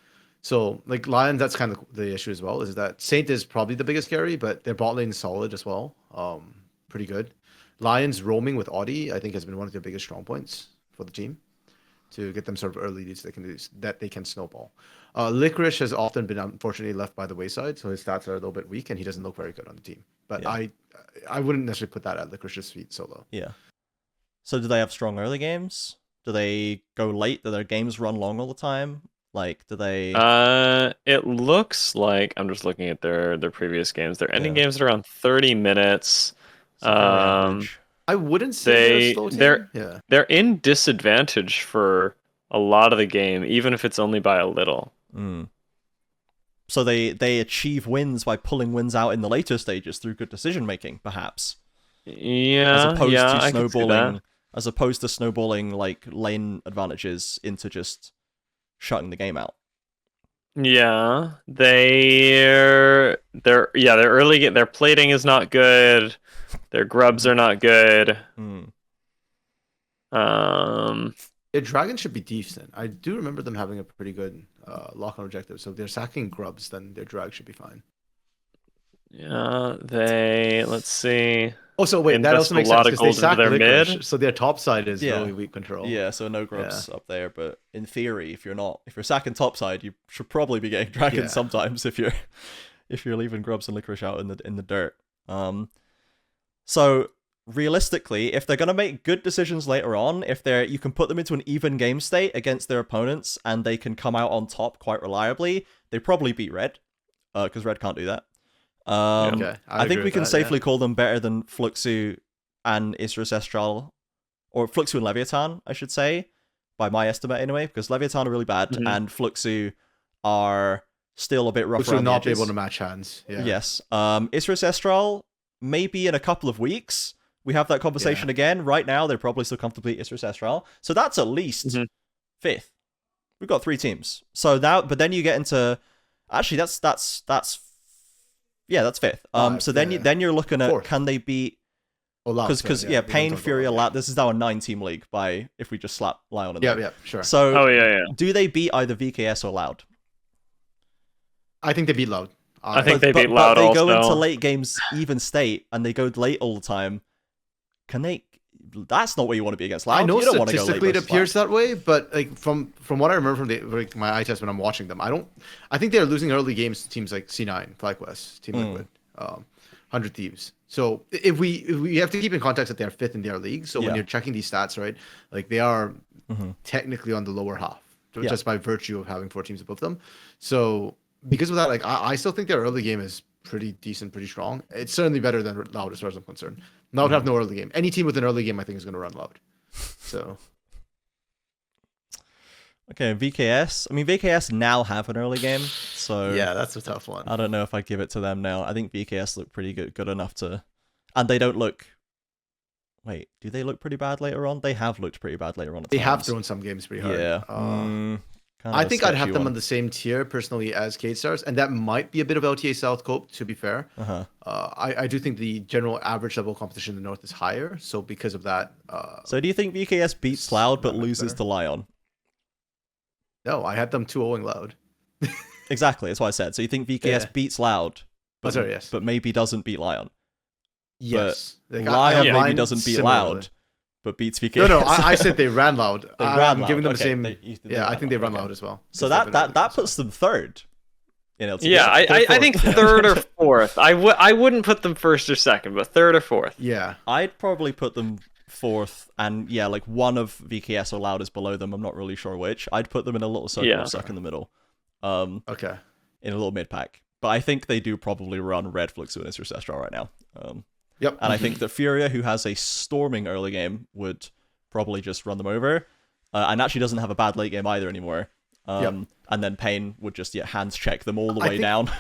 So like Lions, that's kind of the issue as well, is that Saint is probably the biggest carry, but their bot lane is solid as well. Pretty good. Lions roaming with Audi, I think, has been one of their biggest strong points for the team, to get them sort of early leads that they can snowball. Licorice has often been unfortunately left by the wayside, so his stats are a little bit weak, and he doesn't look very good on the team. But I wouldn't necessarily put that at Licorice's feet solo. Yeah. So do they have strong early games? Do they go late? Do their games run long all the time? Like, do they? It looks like I'm just looking at their previous games. Their ending Yeah. games are around 30 minutes. It's very average. I wouldn't say they're a slow team. Yeah. They're in disadvantage for a lot of the game, even if it's only by a little. Mm. So they achieve wins by pulling wins out in the later stages through good decision making, perhaps. Yeah, As opposed to snowballing like lane advantages into just shutting the game out. Yeah, their early their plating is not good. Their grubs are not good. Their dragon should be decent. I do remember them having a pretty good lock on objective. So if they're sacking grubs, then their drag should be fine. Yeah, let's see. Oh, so wait, that also makes sense because they sack their licorice, mid. so their top side is really weak control. Yeah, so no grubs up there, but in theory, if you're sacking top side, you should probably be getting dragons sometimes if you're leaving grubs and licorice out in the dirt. So realistically, if they're gonna make good decisions later on, you can put them into an even game state against their opponents and they can come out on top quite reliably, they probably beat Red, because Red can't do that. I think we can safely call them better than Fluxu and Isrus Estral, or Fluxu and Leviathan, I should say, by my estimate anyway, because Leviathan are really bad and Fluxu are still a bit rough around the edges. Not be able to match hands. Yeah. Yes. Isrus Estral, maybe in a couple of weeks we have that conversation again. Right now they're probably still comfortably Isrus Estral, so that's at least fifth. We've got 3 teams. So that, but then you get into actually that's fifth. So then you're looking at fourth. Can they beat? Because Pain, Furia, LAT. This is now a 9-team league. If we just slap Lion in there. Yeah, sure. So do they beat either VKS or Loud? I think they beat Loud. I think they beat Loud. But they go into late games even state and they go late all the time. Can they? That's not where you want to be against Loud. I know you don't want to go statistically late it appears that way, but like from what I remember from my eye test when I'm watching them, I think they're losing early games to teams like C9, FlyQuest, Team Liquid, 100 Thieves. So if we have to keep in context that they're 5th in their league. So when you're checking these stats, right, like they are technically on the lower half, just by virtue of having 4 teams above them. So because of that, like I still think their early game is pretty decent, pretty strong. It's certainly better than Loud as far as I'm concerned. Loud have no early game. Any team with an early game, I think, is going to run Loud. So. Okay, VKS. I mean, VKS now have an early game, so yeah, that's a tough one. I don't know if I give it to them now. I think VKS look pretty good enough to, and they don't look. Wait, do they look pretty bad later on? They have looked pretty bad later on. At they times. have thrown some games pretty hard. Yeah. I think I'd have them on the same tier personally as K-Stars, and that might be a bit of LTA South cope, to be fair. I do think the general average level competition in the North is higher, so because of that... so do you think VKS beats Loud but loses to Lion? No, I had them 2-0ing Loud. Exactly, that's what I said. So you think VKS beats Loud, but, but maybe doesn't beat Lion? Yes. But Lion maybe doesn't beat Loud. But beats VKS. No, I said they ran Loud. I'm giving them the same. I think they run okay. Loud as well. So that puts them third in LTA. Yeah, I think third or fourth. I wouldn't put them first or second, but third or fourth. Yeah, I'd probably put them fourth, and like one of VKS or Loud is below them. I'm not really sure which. I'd put them in a little circle stuck in the middle. Okay. In a little mid pack, but I think they do probably run Red, Fluxu, and Isrus Estral right now. Yep. And I think that Furia, who has a storming early game, would probably just run them over. And actually doesn't have a bad late game either anymore. And then Pain would just hands check them all the way down.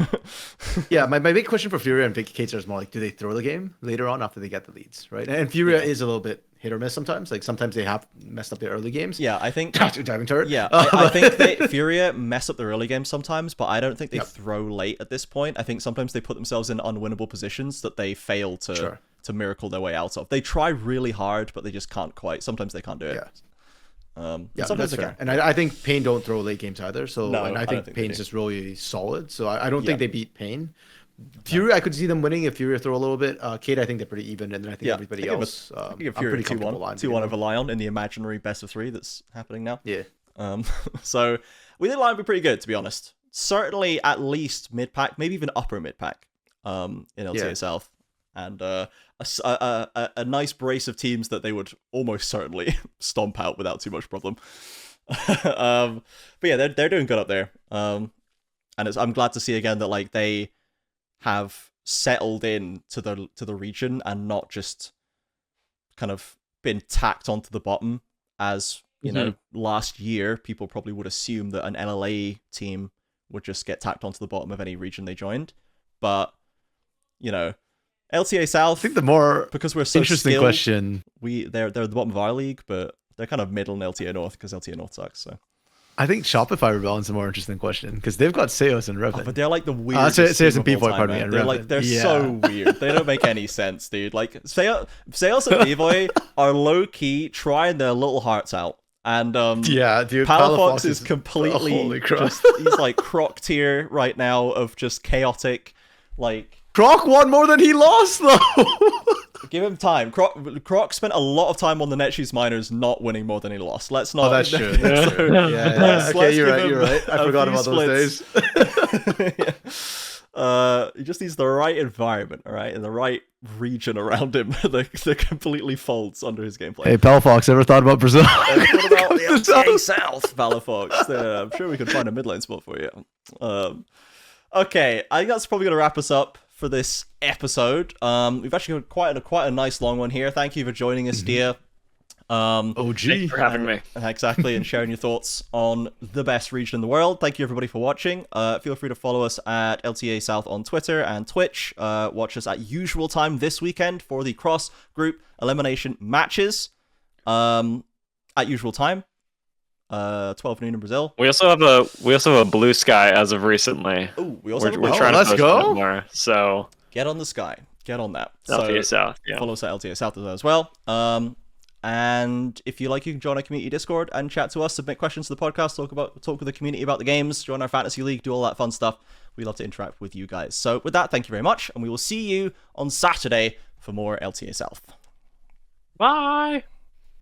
Yeah, my big question for Furia and K-Star is more like, do they throw the game later on after they get the leads, right? And Furia is a little bit hit or miss sometimes. Like sometimes they have messed up their early games. Yeah, I think diving turret. Yeah, I think Furia mess up their early games sometimes, but I don't think they throw late at this point. I think sometimes they put themselves in unwinnable positions that they fail to miracle their way out of. They try really hard, but they just can't quite. Sometimes they can't do it. Sometimes they can. And I think Pain don't throw late games either. So and I think Pain's just really solid. So I don't think they beat Pain. Furia, I could see them winning if Furia throw a little bit. Kate, I think they're pretty even, and then I think everybody else. I give Furia 2-1 over Lion in the imaginary best of 3 that's happening now. Yeah. So we think Lion would be pretty good, to be honest. Certainly at least mid pack, maybe even upper mid pack. In LTA South, and a nice brace of teams that they would almost certainly stomp out without too much problem. But yeah, they're doing good up there. And I'm glad to see again that like they have settled in to the region and not just kind of been tacked onto the bottom as you know last year people probably would assume that an LLA team would just get tacked onto the bottom of any region they joined. But you know, LTA South, I think the more because we're so interesting skilled, question, they're at the bottom of our league, but they're kind of middle in LTA North because LTA North sucks. So I think Shopify Rebellion's a more interesting question because they've got Seos and Revan. but they're like the weirdest Seos and team of all B-Boy, time, pardon me, man. and They're Revan. like they're Yeah. so weird. They don't make any sense, dude. Like Seos and B-Boy are low key trying their little hearts out, and Yeah, dude. Palafox is completely holy crap. just he's like Croc tier right now of just chaotic, like. Croc won more than he lost though. Give him time. Croc spent a lot of time on the NetShoes minors not winning more than he lost. Let's not. Oh, that's true. That's true. Yeah. Let's Okay, you're give right. him You're right. I a forgot few about those splits. days. He just needs the right environment, all right, and the right region around him that completely folds under his gameplay. Hey, Palafox, ever thought about Brazil? What about the LTA South, Palafox? I'm sure we could find a mid lane spot for you. Okay, I think that's probably going to wrap us up for this episode. We've actually got quite a nice long one here. Thank you for joining us, dear. OG. Thanks for having me. Exactly, and sharing your thoughts on the best region in the world. Thank you everybody for watching. Feel free to follow us at LTA South on Twitter and Twitch. Watch us at usual time this weekend for the cross group elimination matches. At usual time. 12 noon in Brazil. We also have a blue sky as of recently. Oh, we also have a We're blue trying to let's push go. that more. So Get on the sky. Get on that. LTA South. Yeah. Follow us at LTA South as well. And if you like, you can join our community Discord and chat to us, submit questions to the podcast, talk with the community about the games, join our fantasy league, do all that fun stuff. We love to interact with you guys. So with that, thank you very much, and we will see you on Saturday for more LTA South. Bye.